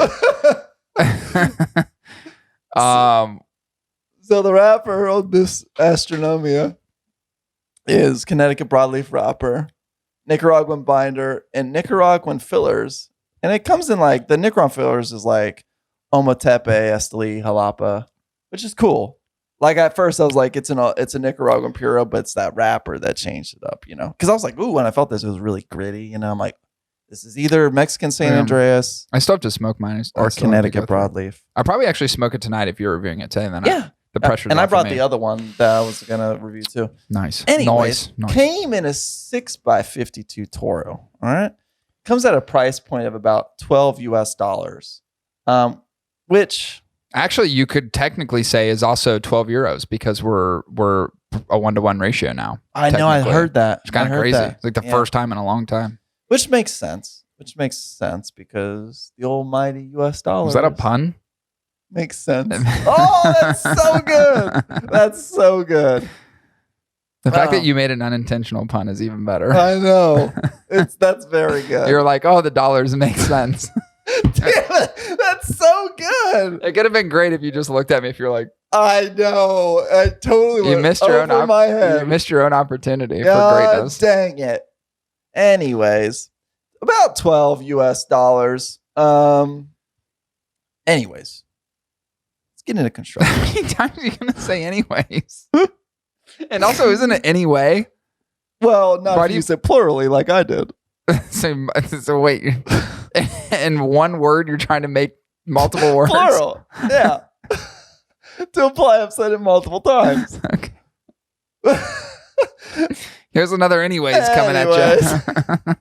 Speaker 2: So the wrapper on this Astronomia is Connecticut broadleaf wrapper, Nicaraguan binder, and Nicaraguan fillers. And it comes in like the Nicaraguan fillers is like Ometepe, Esteli, Jalapa, which is cool. Like at first I was like, it's a Nicaraguan Puro, but it's that wrapper that changed it up, Because I was like, ooh, when I felt this, it was really gritty. I'm like, this is either Mexican San Andreas
Speaker 1: I still have to smoke mine.
Speaker 2: or Connecticut broadleaf.
Speaker 1: I'll probably actually smoke it tonight if you're reviewing it today. Then the pressure.
Speaker 2: And I brought the other one that I was gonna review too.
Speaker 1: Nice.
Speaker 2: Anyways,
Speaker 1: nice.
Speaker 2: Came in a 6x52 Toro. All right, comes at a price point of about $12 US, which
Speaker 1: actually you could technically say is also 12 euros because we're a 1-to-1 ratio now.
Speaker 2: I know I heard that.
Speaker 1: It's kind of crazy. It's like the first time in a long time.
Speaker 2: Which makes sense. Which makes sense because the almighty US dollar.
Speaker 1: Was that a pun?
Speaker 2: Makes sense. Oh, that's so good. That's so good.
Speaker 1: The fact that you made an unintentional pun is even better.
Speaker 2: I know. That's very good.
Speaker 1: You're like, oh, the dollars make sense.
Speaker 2: Damn it. That's so good.
Speaker 1: It could have been great if you just looked at me if you're like,
Speaker 2: I know. I totally
Speaker 1: you
Speaker 2: went
Speaker 1: missed your
Speaker 2: over my head.
Speaker 1: You missed your own opportunity for
Speaker 2: God
Speaker 1: greatness.
Speaker 2: Dang it. Anyways, about $12 US. Anyways, let's get into construction.
Speaker 1: How many times are you going to say anyways? And also, isn't it anyway?
Speaker 2: Well, not
Speaker 1: Why
Speaker 2: if
Speaker 1: do
Speaker 2: you
Speaker 1: you-
Speaker 2: use it plurally like I did.
Speaker 1: So wait, in one word, you're trying to make multiple words.
Speaker 2: Plural. Yeah. To apply, I've said it multiple times.
Speaker 1: Okay. Here's another anyways coming at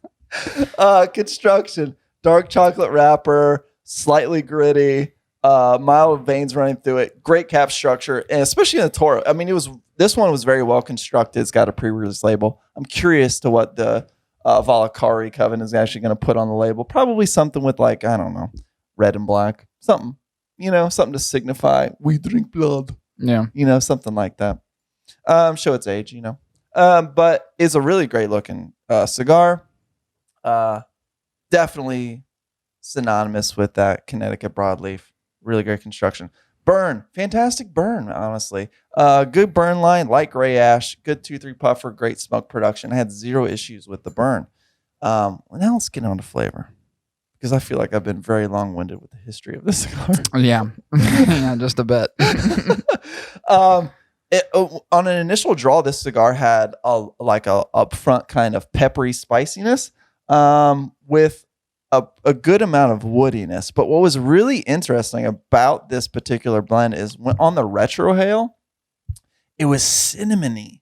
Speaker 1: you.
Speaker 2: Construction. Dark chocolate wrapper, slightly gritty, mild veins running through it, great cap structure, and especially in the Toro. I mean, this one was very well constructed. It's got a pre-release label. I'm curious to what the Valacari Coven is actually going to put on the label. Probably something with like, I don't know, red and black. Something, something to signify we drink blood.
Speaker 1: Yeah.
Speaker 2: Something like that. Show its age, but it's a really great looking cigar. Definitely synonymous with that Connecticut broadleaf. Really great construction. Burn, fantastic burn, honestly. Good burn line, light gray ash, good 2-3 puffer, great smoke production. I had zero issues with the burn. Now let's get on to flavor, because I feel like I've been very long-winded with the history of this cigar.
Speaker 1: Yeah. Yeah, just a bit.
Speaker 2: On an initial draw, this cigar had a upfront kind of peppery spiciness with a good amount of woodiness. But what was really interesting about this particular blend is when on the retrohale, it was cinnamony.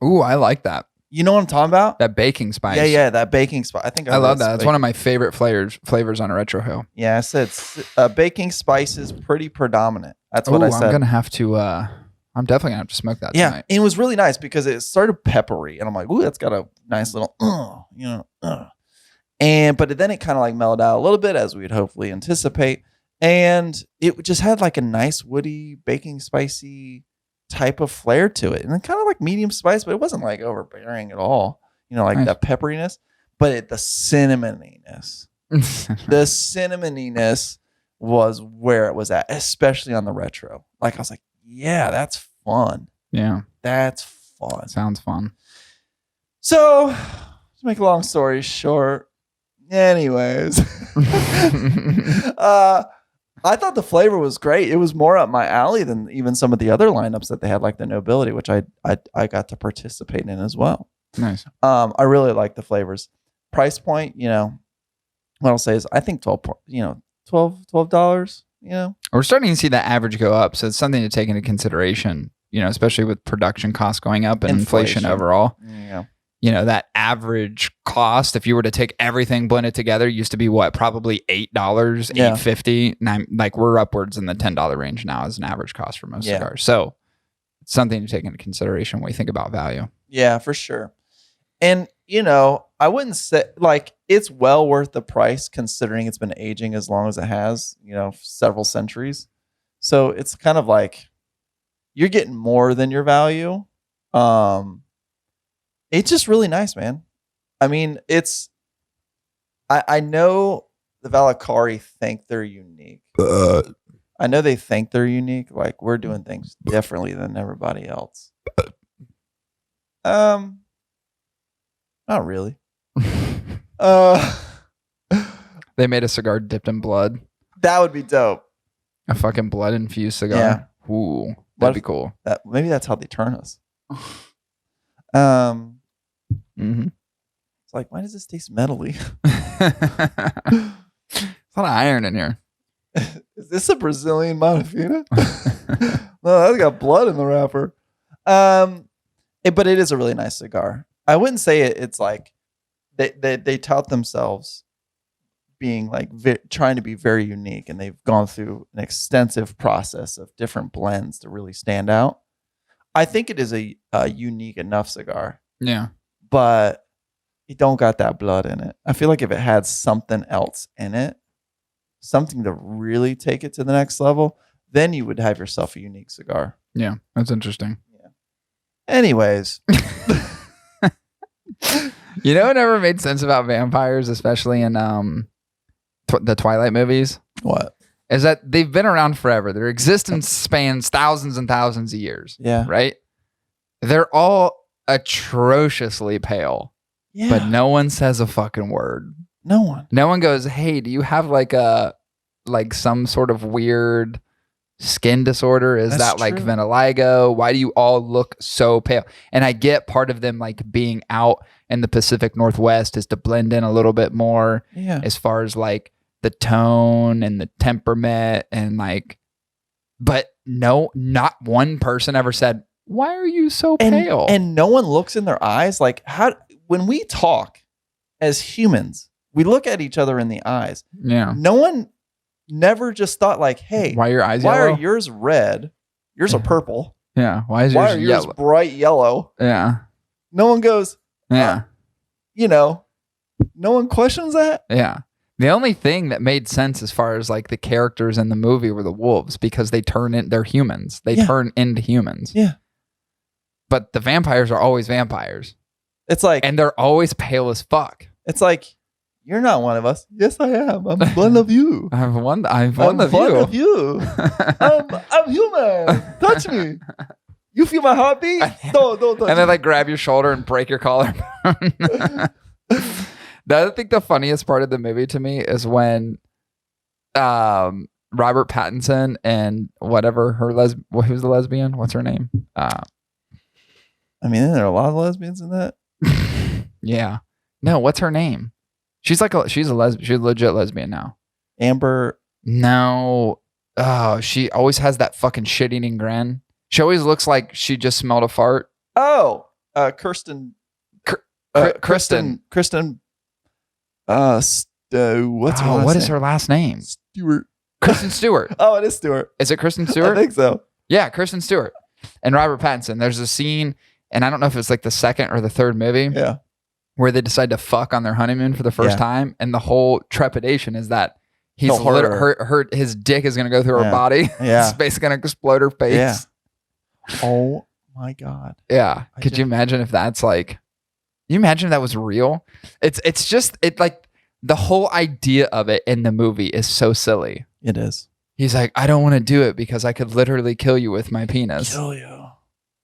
Speaker 1: Ooh, I like that.
Speaker 2: You know what I'm talking about?
Speaker 1: That baking spice.
Speaker 2: Yeah, that baking spice. I think
Speaker 1: I love that. It's one of my favorite flavors on a retrohale.
Speaker 2: Yeah, I said baking spice is pretty predominant. That's what I said.
Speaker 1: I'm gonna have to. I'm definitely gonna have to smoke that tonight.
Speaker 2: And it was really nice because it started peppery, and I'm like, ooh, that's got a nice little, but then it kind of like mellowed out a little bit, as we'd hopefully anticipate, and it just had like a nice woody, baking spicy type of flair to it, and then kind of like medium spice, but it wasn't like overbearing at all. Like
Speaker 1: Nice.
Speaker 2: that pepperiness, but the cinnamoniness, was where it was at, especially on the retro. Like I was like, yeah, that's fun.
Speaker 1: Yeah,
Speaker 2: That's fun.
Speaker 1: sounds fun.
Speaker 2: So, to make a long story short, anyways, I thought the flavor was great. It was more up my alley than even some of the other lineups that they had, like the Nobility, which I got to participate in as well.
Speaker 1: Nice.
Speaker 2: I really like the flavors. Price point, what I'll say is I think $12.
Speaker 1: We're starting to see that average go up, so it's something to take into consideration. Especially with production costs going up and inflation overall.
Speaker 2: Yeah.
Speaker 1: That average cost, if you were to take everything blended together, used to be what, probably $8, $8.50. And we're upwards in the $10 range now as an average cost for most cigars. So it's something to take into consideration when we think about value.
Speaker 2: Yeah, for sure. And, I wouldn't say it's well worth the price considering it's been aging as long as it has, several centuries. So it's kind of like you're getting more than your value. It's just really nice, man. I mean, I know the Valacari think they're unique. I know they think they're unique. Like we're doing things differently than everybody else. Not really.
Speaker 1: They made a cigar dipped in blood.
Speaker 2: That would be dope.
Speaker 1: A fucking blood infused cigar. Yeah. Ooh, that'd be cool.
Speaker 2: Maybe that's how they turn us.
Speaker 1: Mm-hmm.
Speaker 2: It's like, why does this taste metally?
Speaker 1: There's a lot of iron in here.
Speaker 2: Is this a Brazilian Monofina? No, that's got blood in the wrapper. But it is a really nice cigar. I wouldn't say it's like they tout themselves being like trying to be very unique, and they've gone through an extensive process of different blends to really stand out. I think it is a unique enough cigar.
Speaker 1: Yeah.
Speaker 2: But it don't got that blood in it. I feel like if it had something else in it, something to really take it to the next level, then you would have yourself a unique cigar.
Speaker 1: Yeah, that's interesting.
Speaker 2: Anyways,
Speaker 1: You know what never made sense about vampires, especially in the Twilight movies,
Speaker 2: what?
Speaker 1: is that they've been around forever. Their existence spans thousands and thousands of years.
Speaker 2: Yeah.
Speaker 1: Right? They're all atrociously pale,
Speaker 2: Yeah.
Speaker 1: but no one says a fucking word.
Speaker 2: No one.
Speaker 1: No one goes, "Hey, do you have like some sort of weird skin disorder? Is
Speaker 2: That's
Speaker 1: that like
Speaker 2: true.
Speaker 1: vitiligo? Why do you all look so pale?" And I get part of them like being out in the Pacific Northwest is to blend in a little bit more
Speaker 2: Yeah.
Speaker 1: as far as like the tone and the temperament and like, but no, not one person ever said, "Why are you so pale?"
Speaker 2: And no one looks in their eyes. Like when we talk as humans, we look at each other in the eyes.
Speaker 1: Yeah.
Speaker 2: No one never just thought like, hey,
Speaker 1: Why are your eyes
Speaker 2: why
Speaker 1: yellow?
Speaker 2: are yours red? Yours are purple.
Speaker 1: Yeah. Why is
Speaker 2: Why
Speaker 1: yours
Speaker 2: are yours
Speaker 1: yellow?
Speaker 2: bright yellow?
Speaker 1: Yeah.
Speaker 2: No one goes,
Speaker 1: Yeah.
Speaker 2: no one questions that.
Speaker 1: Yeah. The only thing that made sense as far as like the characters in the movie were the wolves because they're humans. They
Speaker 2: Yeah.
Speaker 1: turn into humans.
Speaker 2: Yeah.
Speaker 1: But the vampires are always vampires.
Speaker 2: It's like,
Speaker 1: And they're always pale as fuck.
Speaker 2: you're not one of us. Yes, I am. I'm one of you.
Speaker 1: I'm one
Speaker 2: I'm
Speaker 1: of
Speaker 2: one of
Speaker 1: you.
Speaker 2: you. I'm human. Touch me. You feel my heartbeat? Don't touch
Speaker 1: And then
Speaker 2: me.
Speaker 1: like grab your shoulder and break your collarbone. I think the funniest part of the movie to me is when Robert Pattinson and whatever who's the lesbian? What's her name?
Speaker 2: I mean, there are a lot of lesbians in that.
Speaker 1: Yeah. No, what's her name? She's a legit lesbian now.
Speaker 2: Amber.
Speaker 1: No. Oh, she always has that fucking shit-eating grin. She always looks like she just smelled a fart.
Speaker 2: Oh, Kirsten.
Speaker 1: Kristen.
Speaker 2: Kristen. What's her last
Speaker 1: what is
Speaker 2: name?
Speaker 1: her last name?
Speaker 2: Stewart.
Speaker 1: Kristen Stewart.
Speaker 2: Oh, it is Stewart.
Speaker 1: Is it Kristen
Speaker 2: I
Speaker 1: Stewart?
Speaker 2: think so.
Speaker 1: Yeah, Kristen Stewart. And Robert Pattinson. There's a scene, and I don't know if it's like the second or the third movie,
Speaker 2: Yeah.
Speaker 1: where they decide to fuck on their honeymoon for the first
Speaker 2: Yeah.
Speaker 1: time, and the whole trepidation is that
Speaker 2: He'll hurt her.
Speaker 1: his dick is gonna go through her
Speaker 2: Yeah.
Speaker 1: body.
Speaker 2: Yeah.
Speaker 1: His face is gonna explode her face.
Speaker 2: Yeah. Oh my God.
Speaker 1: Yeah.
Speaker 2: I
Speaker 1: Could you imagine if that's like? Can you imagine if that was real? It's just like the whole idea of it in the movie is so silly.
Speaker 2: It is.
Speaker 1: He's like, "I don't want to do it because I could literally kill you with my penis."
Speaker 2: Kill you.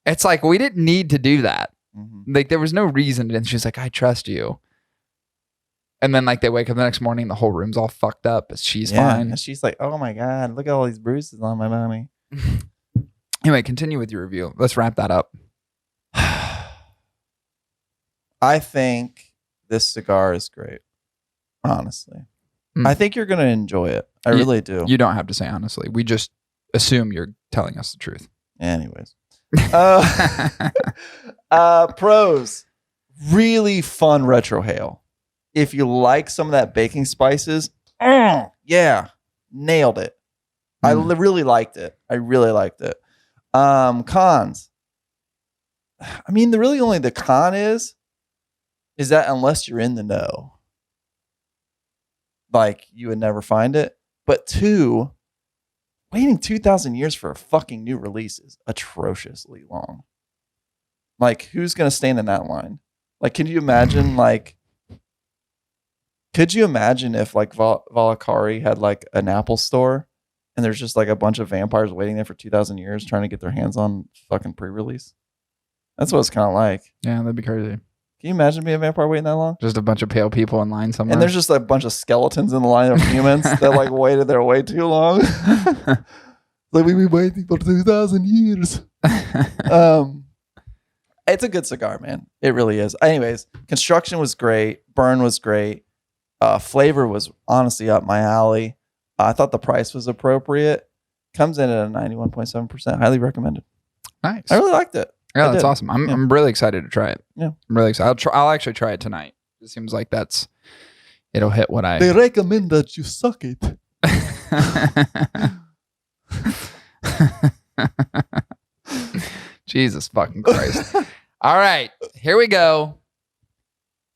Speaker 1: It's like we didn't need to do that.
Speaker 2: Mm-hmm.
Speaker 1: Like there was no reason. And she's like, "I trust you." And then like they wake up the next morning, the whole room's all fucked up, but she's fine.
Speaker 2: And she's like, oh my God, look at all these bruises on my body.
Speaker 1: Anyway, continue with your review. Let's wrap that up.
Speaker 2: I think this cigar is great. Honestly.
Speaker 1: Mm.
Speaker 2: I think you're going to enjoy it. I really do.
Speaker 1: You don't have to say honestly. We just assume you're telling us the truth.
Speaker 2: Anyways. Pros. Really fun retrohale. If you like some of that baking spices, yeah, nailed it. I really liked it. I really liked it. Cons. I mean, the con is that unless you're in the know, like you would never find it. But two, waiting 2,000 years for a fucking new release is atrociously long. Like, who's going to stand in that line? Like, could you imagine if like Valacari had like an Apple store and there's just like a bunch of vampires waiting there for 2,000 years trying to get their hands on fucking pre-release? That's what it's kind of like.
Speaker 1: Yeah, that'd be crazy.
Speaker 2: Can you imagine being a vampire waiting that long?
Speaker 1: Just a bunch of pale people in line somewhere.
Speaker 2: And there's just a bunch of skeletons in the line of humans that like waited there way too long. Like, we've been waiting for 2,000 years. It's a good cigar, man. It really is. Anyways, construction was great. Burn was great. Flavor was honestly up my alley. I thought the price was appropriate. Comes in at a 91.7%. Highly recommended.
Speaker 1: Nice.
Speaker 2: I really liked it.
Speaker 1: Yeah,
Speaker 2: I
Speaker 1: that's
Speaker 2: did.
Speaker 1: awesome. I'm really excited to try it.
Speaker 2: Yeah.
Speaker 1: I'm really excited. I'll actually try it tonight. It seems like it'll hit what I.
Speaker 2: They recommend that you suck it.
Speaker 1: Jesus fucking Christ. All right, here we go.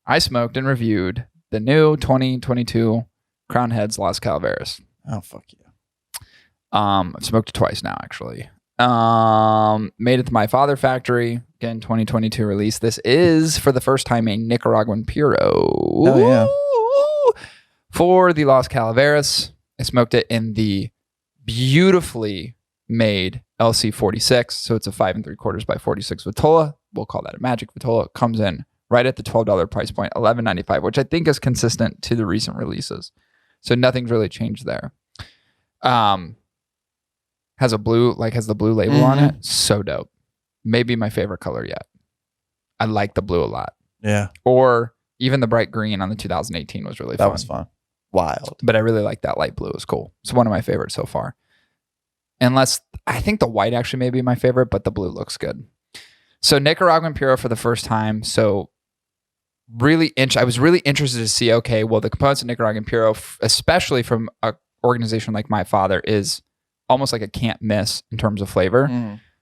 Speaker 1: I smoked and reviewed the new 2022 Crown Heads Las Calaveras.
Speaker 2: Oh, fuck yeah.
Speaker 1: I've smoked it twice now, actually. Made it to my father factory. Again, 2022 release. This is, for the first time, a Nicaraguan Puro.
Speaker 2: Oh, yeah.
Speaker 1: For the Las Calaveras. I smoked it in the beautifully made LC46. So it's a 5 3/4 by 46 Vitola. We'll call that a magic Vitola. It comes in right at the $12 price point, $11.95, which I think is consistent to the recent releases. So nothing's really changed there. Has the blue label on it. So dope. Maybe my favorite color yet. I like the blue a lot.
Speaker 2: Yeah.
Speaker 1: Or even the bright green on the 2018 was really fun.
Speaker 2: That was fun. Wild.
Speaker 1: But I really like that light blue. It was cool. It's one of my favorites so far. Unless, I think the white actually may be my favorite, but the blue looks good. So Nicaraguan Puro for the first time. So I was really interested to see, okay, well, the components of Nicaraguan Puro, especially from an organization like my father, is almost like a can't miss in terms of flavor.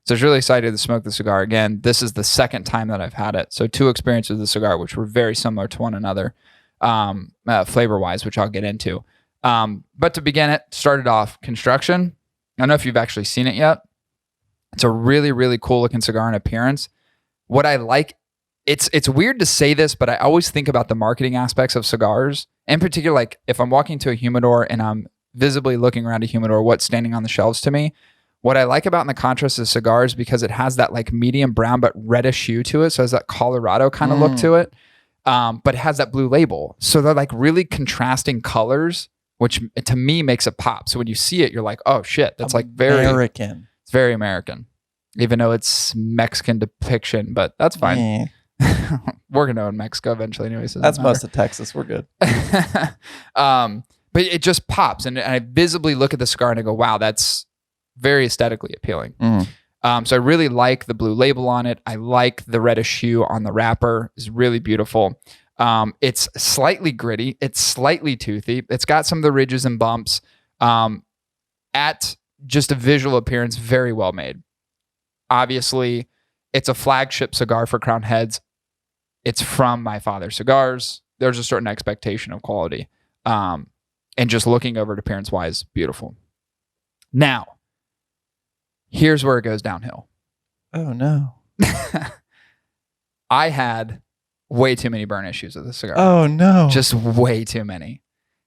Speaker 1: So I was really excited to smoke the cigar again. This is the second time that I've had it. So 2 experiences of the cigar, which were very similar to one another, flavor-wise, which I'll get into. But to begin it, started off construction. I don't know if you've actually seen it yet. It's a really, really cool looking cigar in appearance. What I like, it's weird to say this, but I always think about the marketing aspects of cigars. In particular, like if I'm walking to a humidor and I'm visibly looking around a humidor, what's standing on the shelves to me. What I like about in the contrast of cigars, because it has that like medium brown but reddish hue to it. So it has that Colorado kind of look to it. But it has that blue label. So they're like really contrasting colors, which to me makes it pop. So when you see it, you're like, oh shit, that's like very
Speaker 2: American.
Speaker 1: It's very American, even though it's Mexican depiction, but that's fine. We're going to own Mexico eventually anyway. So
Speaker 2: that's most of Texas. We're good.
Speaker 1: But it just pops. And I visibly look at the cigar and I go, wow, that's very aesthetically appealing. So I really like the blue label on it. I like the reddish hue on the wrapper. It's really beautiful. It's slightly gritty. It's slightly toothy. It's got some of the ridges and bumps. At just a visual appearance, very well made. Obviously, it's a flagship cigar for Crown Heads. It's from my father's cigars. There's a certain expectation of quality. And just looking over it appearance-wise, beautiful. Now, here's where it goes downhill.
Speaker 2: Oh, no.
Speaker 1: I had way too many burn issues with the cigar.
Speaker 2: Oh, no.
Speaker 1: Just way too many.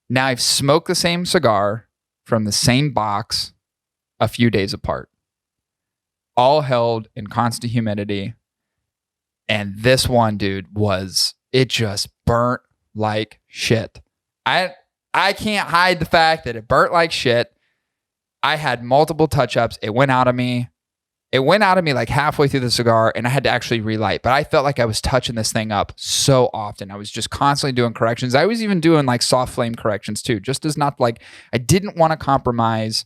Speaker 1: Now, I've smoked the same cigar from the same box a few days apart, all held in constant humidity. And this one, dude, it just burnt like shit. I can't hide the fact that it burnt like shit. I had multiple touch-ups. It went out of me. It went out of me like halfway through the cigar, and I had to actually relight. But I felt like I was touching this thing up so often. I was just constantly doing corrections. I was even doing like soft flame corrections too, just as not like, I didn't want to compromise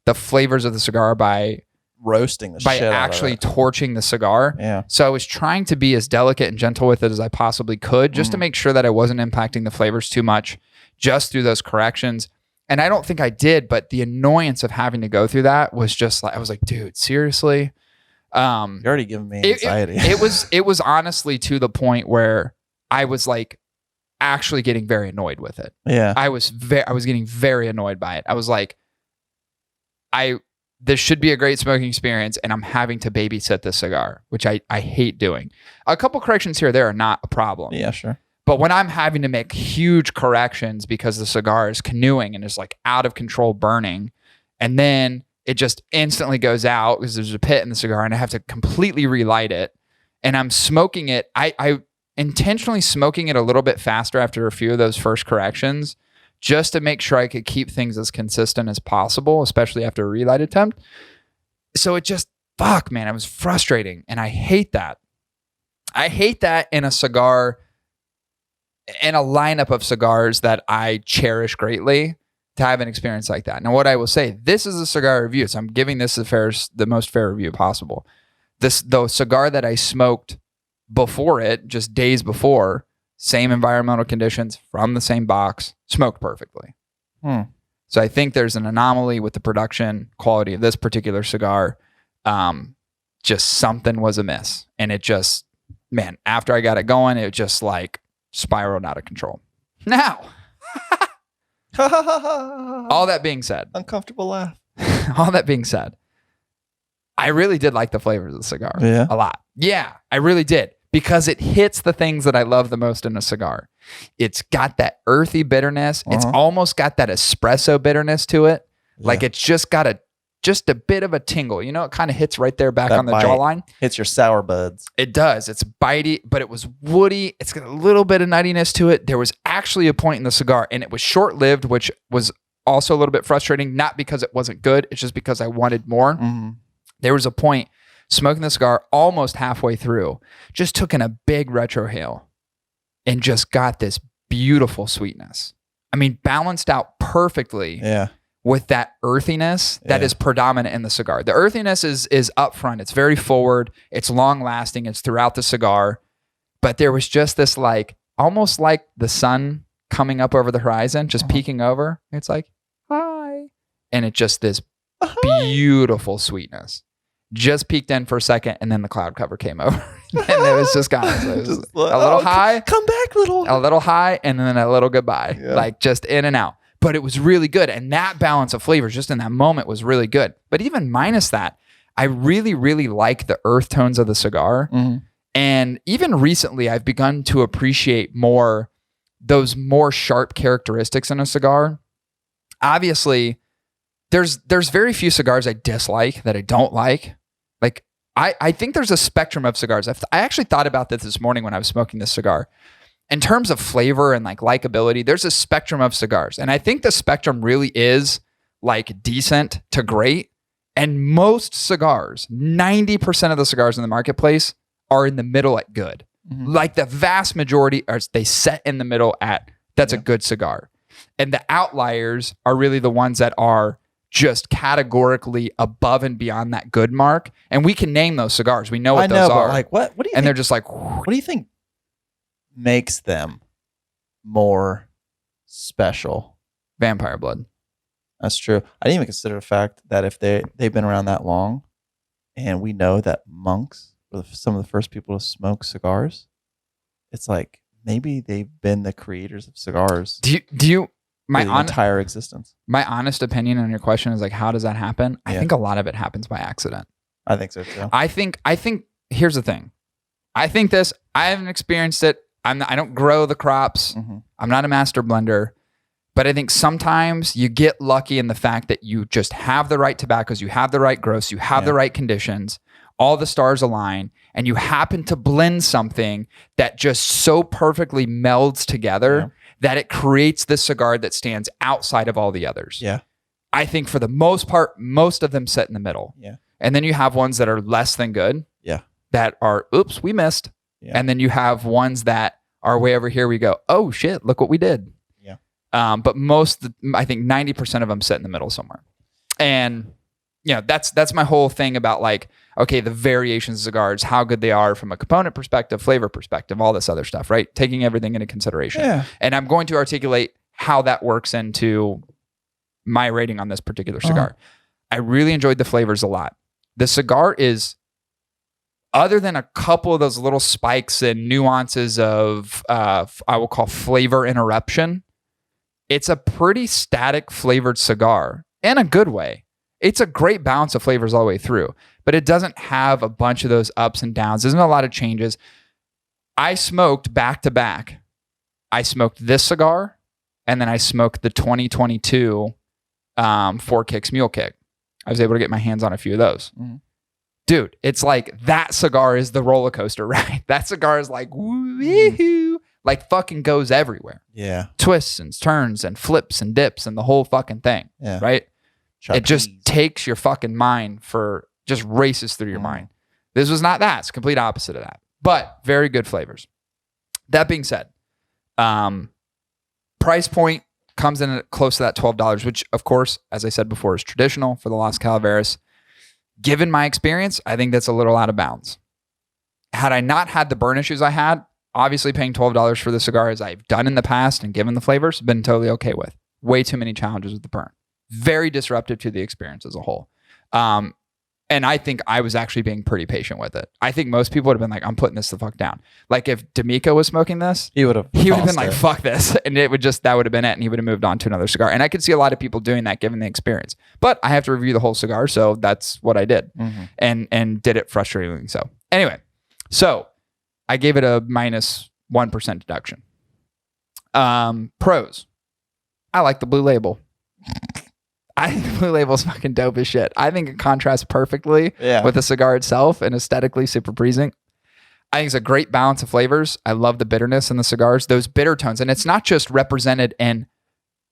Speaker 1: the flavors of the cigar by
Speaker 2: roasting the shit
Speaker 1: actually
Speaker 2: out of it.
Speaker 1: Torching the cigar.
Speaker 2: Yeah.
Speaker 1: So I was trying to be as delicate and gentle with it as I possibly could, just to make sure that I wasn't impacting the flavors too much just through those corrections. And I don't think I did, but the annoyance of having to go through that was just like, I was like, dude, seriously?
Speaker 2: You're already giving me anxiety.
Speaker 1: It was honestly to the point where I was like actually getting very annoyed with it.
Speaker 2: Yeah.
Speaker 1: I was getting very annoyed by it. I was like, this should be a great smoking experience, and I'm having to babysit this cigar, which I hate doing. A couple corrections here or there are not a problem.
Speaker 2: Yeah, sure.
Speaker 1: But when I'm having to make huge corrections because the cigar is canoeing and is like out of control burning, and then it just instantly goes out because there's a pit in the cigar and I have to completely relight it, and I'm smoking it. I intentionally smoking it a little bit faster after a few of those first corrections just to make sure I could keep things as consistent as possible, especially after a relight attempt. So it just, fuck, man, it was frustrating. And I hate that. I hate that in a cigar, in a lineup of cigars that I cherish greatly, to have an experience like that. Now, what I will say, this is a cigar review, so I'm giving this the most fair review possible. The cigar that I smoked before it, just days before, same environmental conditions, from the same box, smoked perfectly. So I think there's an anomaly with the production quality of this particular cigar. Just something was amiss. And it just, man, after I got it going, it just like spiraled out of control. Now, all that being said,
Speaker 2: Uncomfortable laugh.
Speaker 1: all that being said, I really did like the flavors of the cigar a lot. Yeah, I really did, because it hits the things that I love the most in a cigar. It's got that earthy bitterness. It's almost got that espresso bitterness to it. Like it's just got just a bit of a tingle. You know, it kind of hits right there back on the jawline.
Speaker 2: Hits your sour buds.
Speaker 1: It does. It's bitey, but it was woody. It's got a little bit of nuttiness to it. There was actually a point in the cigar, and it was short-lived, which was also a little bit frustrating, not because it wasn't good. It's just because I wanted more. There was a point smoking the cigar almost halfway through, just took in a big retrohale and just got this beautiful sweetness. I mean, balanced out perfectly with that earthiness that is predominant in the cigar. The earthiness is up front. It's very forward. It's long lasting. It's throughout the cigar. But there was just this like, almost like the sun coming up over the horizon, just peeking over. It's like, hi. And it's just this beautiful sweetness. Just peeked in for a second, and then the cloud cover came over. And it was just gone. So it was just a little high.
Speaker 2: Come back, little.
Speaker 1: A little high, and then a little goodbye.
Speaker 2: Yeah.
Speaker 1: Like just in and out. But it was really good. And that balance of flavors just in that moment was really good. But even minus that, I really, really like the earth tones of the cigar. And even recently, I've begun to appreciate more those more sharp characteristics in a cigar. Obviously, there's very few cigars I dislike that I don't like. Like, I think there's a spectrum of cigars. I actually thought about this morning when I was smoking this cigar. In terms of flavor and like likability, there's a spectrum of cigars. And I think the spectrum really is like decent to great. And most cigars, 90% of the cigars in the marketplace are in the middle at good. Like the vast majority they set in the middle at that's a good cigar. And the outliers are really the ones that are just categorically above and beyond that good mark. And we can name those cigars. We know what those are.
Speaker 2: But like what do you
Speaker 1: and
Speaker 2: think,
Speaker 1: they're just like,
Speaker 2: what do you think makes them more special?
Speaker 1: Vampire blood.
Speaker 2: That's true. I didn't even consider the fact that if they've been around that long, and we know that monks were some of the first people to smoke cigars, it's like maybe they've been the creators of cigars.
Speaker 1: Do you my
Speaker 2: entire existence.
Speaker 1: My honest opinion on your question is like, how does that happen? I think a lot of it happens by accident.
Speaker 2: I think so too.
Speaker 1: I think here's the thing. I think this. I haven't experienced it. I don't grow the crops. I'm not a master blender. But I think sometimes you get lucky in the fact that you just have the right tobaccos, you have the right growths, you have the right conditions, all the stars align, and you happen to blend something that just so perfectly melds together that it creates this cigar that stands outside of all the others. I think for the most part, most of them sit in the middle. And then you have ones that are less than good. That are, oops, we missed. And then you have ones that are way over here. We go, oh shit, look what we did. But I think 90% of them sit in the middle somewhere. And that's my whole thing about like, okay, the variations of cigars, how good they are from a component perspective, flavor perspective, all this other stuff, right? Taking everything into consideration. And I'm going to articulate how that works into my rating on this particular cigar. I really enjoyed the flavors a lot. The cigar is, other than a couple of those little spikes and nuances of, I will call flavor interruption, it's a pretty static flavored cigar in a good way. It's a great balance of flavors all the way through, but it doesn't have a bunch of those ups and downs. There's not a lot of changes. I smoked back to back. I smoked this cigar, and then I smoked the 2022 Four Kicks Mule Kick. I was able to get my hands on a few of those. Dude, it's like that cigar is the roller coaster ride. That cigar is like, woohoo, like fucking goes everywhere. Twists and turns and flips and dips and the whole fucking thing. Right? It just takes your fucking mind just races through your mind. This was not that. It's complete opposite of that. But very good flavors. That being said, price point comes in at close to that $12, which of course, as I said before, is traditional for the Las Calaveras. Given my experience, I think that's a little out of bounds. Had I not had the burn issues I had, obviously paying $12 for the cigar, as I've done in the past and given the flavors, been totally okay with. Way too many challenges with the burn. Very disruptive to the experience as a whole. And I think I was actually being pretty patient with it. I think most people would have been like, I'm putting this the fuck down. Like if D'Amico was smoking this,
Speaker 2: He would have
Speaker 1: been like, fuck this. And that would have been it. And he would have moved on to another cigar. And I could see a lot of people doing that given the experience. But I have to review the whole cigar. So that's what I did. And did it frustratingly so. Anyway, so I gave it a -1% deduction. Pros. I like the blue label. I think the blue label is fucking dope as shit. I think it contrasts perfectly with the cigar itself and aesthetically super pleasing. I think it's a great balance of flavors. I love the bitterness in the cigars, those bitter tones. And it's not just represented in,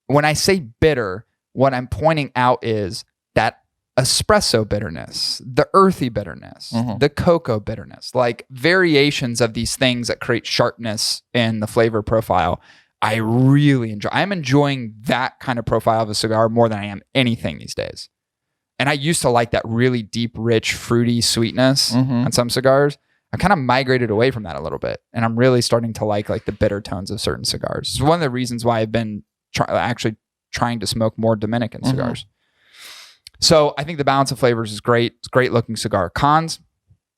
Speaker 1: when I say bitter, what I'm pointing out is that espresso bitterness, the earthy bitterness, the cocoa bitterness, like variations of these things that create sharpness in the flavor profile. I really enjoy. I'm enjoying that kind of profile of a cigar more than I am anything these days. And I used to like that really deep, rich, fruity sweetness on some cigars. I kind of migrated away from that a little bit. And I'm really starting to like the bitter tones of certain cigars. It's one of the reasons why I've been actually trying to smoke more Dominican cigars. So I think the balance of flavors is great. It's a great looking cigar. Cons,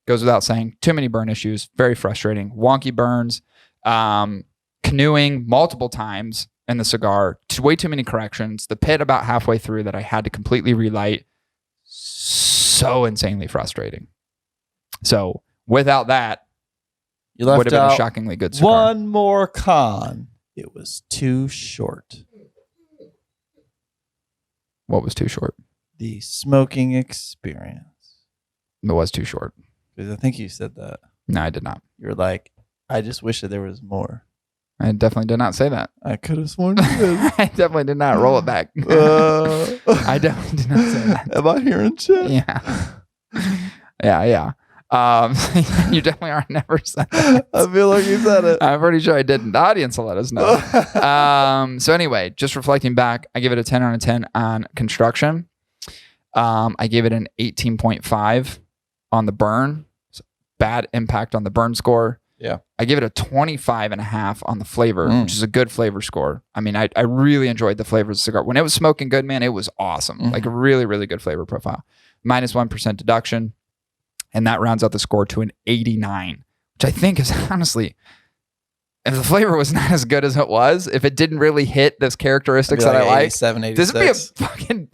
Speaker 1: goes without saying, too many burn issues, very frustrating. Wonky burns, canoeing multiple times in the cigar, way too many corrections, the pit about halfway through that I had to completely relight. So insanely frustrating. So without that,
Speaker 2: you left
Speaker 1: would have been
Speaker 2: out
Speaker 1: a shockingly good cigar.
Speaker 2: one more con. It was too short.
Speaker 1: What was too short?
Speaker 2: The smoking experience.
Speaker 1: It was too short.
Speaker 2: Because I think you said that.
Speaker 1: No, I did not.
Speaker 2: You're like, I just wish that there was more.
Speaker 1: I definitely did not say that.
Speaker 2: I could have sworn you did.
Speaker 1: I definitely did not. Roll it back. I definitely did not say that.
Speaker 2: Am I hearing shit?
Speaker 1: Yeah. Yeah. You definitely are. Never said that.
Speaker 2: I feel like you said it.
Speaker 1: I'm pretty sure I didn't. The audience will let us know. So anyway, just reflecting back, I give it a 10 out of 10 on construction. I gave it an 18.5 on the burn. So bad impact on the burn score.
Speaker 2: Yeah.
Speaker 1: I give it a 25.5 on the flavor, which is a good flavor score. I mean, I really enjoyed the flavor of the cigar. When it was smoking good, man, it was awesome. Like a really, really good flavor profile. -1% deduction. And that rounds out the score to an 89, which I think is honestly, if the flavor was not as good as it was, if it didn't really hit those characteristics that I like,
Speaker 2: 87,
Speaker 1: this would be a fucking...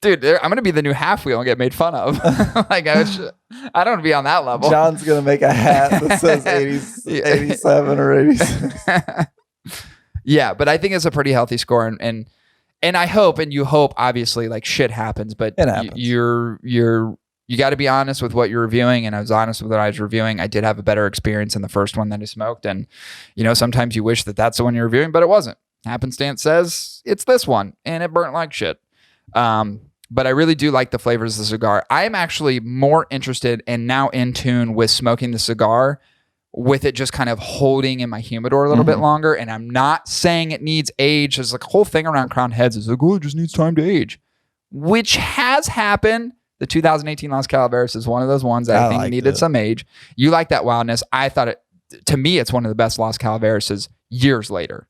Speaker 1: Dude, I'm going to be the new half wheel and get made fun of. Like, I don't want to be on that level.
Speaker 2: John's going to make a hat that says 87 or 86.
Speaker 1: Yeah, but I think it's a pretty healthy score. And I hope, and you hope, obviously, like shit happens, but
Speaker 2: It happens.
Speaker 1: You got to be honest with what you're reviewing. And I was honest with what I was reviewing. I did have a better experience in the first one that I smoked. And, sometimes you wish that that's the one you're reviewing, but it wasn't. Happenstance says it's this one and it burnt like shit. But I really do like the flavors of the cigar. I am actually more interested and now in tune with smoking the cigar with it just kind of holding in my humidor a little bit longer. And I'm not saying it needs age. There's like a whole thing around Crown Heads is like, oh, it just needs time to age, which has happened. The 2018 Las Calaveras is one of those ones that I think needed some age. You like that wildness. I thought to me, it's one of the best Las Calaverases years later.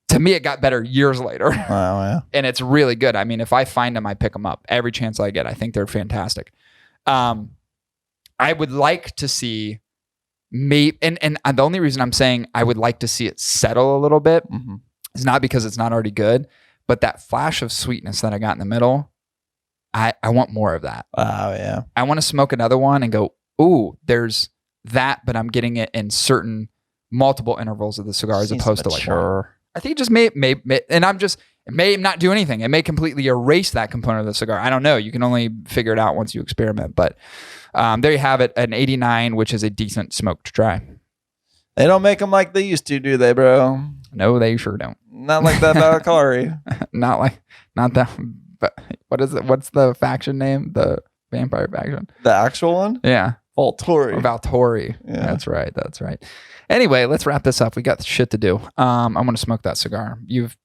Speaker 1: To me, it got better years later.
Speaker 2: Wow, yeah.
Speaker 1: And it's really good. I mean, if I find them, I pick them up every chance I get. I think they're fantastic. I would like to see and the only reason I'm saying I would like to see it settle a little bit is not because it's not already good, but that flash of sweetness that I got in the middle, I want more of that.
Speaker 2: Wow, yeah.
Speaker 1: I want to smoke another one and go, ooh, there's that, but I'm getting it in certain multiple intervals of the cigar as opposed to like one. I think it just may, and it may not do anything. It may completely erase that component of the cigar. I don't know. You can only figure it out once you experiment. But there you have it, an 89, which is a decent smoke to try.
Speaker 2: They don't make them like they used to, do they, bro?
Speaker 1: No, they sure don't.
Speaker 2: Not like that Valacari.
Speaker 1: not that. But what is it? What's the faction name? The vampire faction.
Speaker 2: The actual one?
Speaker 1: Yeah.
Speaker 2: Valtori.
Speaker 1: Yeah. That's right. Anyway, let's wrap this up. We got shit to do. I'm going to smoke that cigar. You've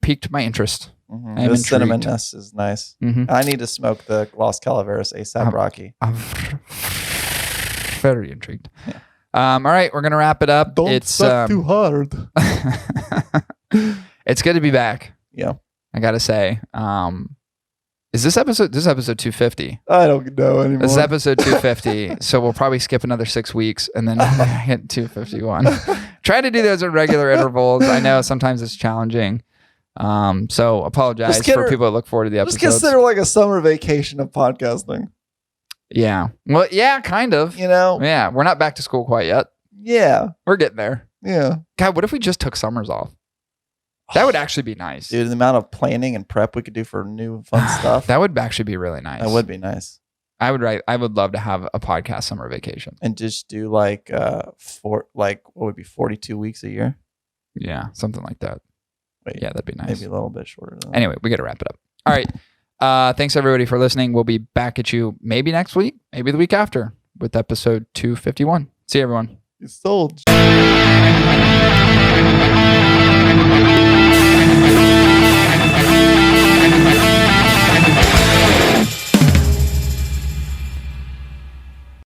Speaker 1: piqued my interest.
Speaker 2: The cinnamonness is nice. I need to smoke the Las Calaveras ASAP Rocky.
Speaker 1: I'm very intrigued. Yeah. All right, we're going to wrap it up.
Speaker 2: Don't suck too hard.
Speaker 1: It's good to be back.
Speaker 2: Yeah.
Speaker 1: I got to say. Is this episode? This is episode 250.
Speaker 2: I don't know anymore.
Speaker 1: This is episode 250. So we'll probably skip another 6 weeks and then hit 251. Try to do those at regular intervals. I know sometimes it's challenging. So apologize for people that look forward to the episodes.
Speaker 2: Just consider like a summer vacation of podcasting.
Speaker 1: Yeah. Well, yeah, kind of.
Speaker 2: You know?
Speaker 1: Yeah. We're not back to school quite yet.
Speaker 2: Yeah.
Speaker 1: We're getting there.
Speaker 2: Yeah.
Speaker 1: God, what if we just took summers off? That would actually be nice.
Speaker 2: Dude, the amount of planning and prep we could do for new fun stuff.
Speaker 1: That would actually be really nice.
Speaker 2: That would be nice.
Speaker 1: I would love to have a podcast summer vacation.
Speaker 2: And just do like what would be 42 weeks a year?
Speaker 1: Yeah, something like that.
Speaker 2: Wait,
Speaker 1: yeah, that'd be nice.
Speaker 2: Maybe a little bit shorter than that.
Speaker 1: Anyway, we got to wrap it up. All right. Thanks everybody for listening. We'll be back at you maybe next week, maybe the week after with episode 251. See you everyone.
Speaker 2: You sold.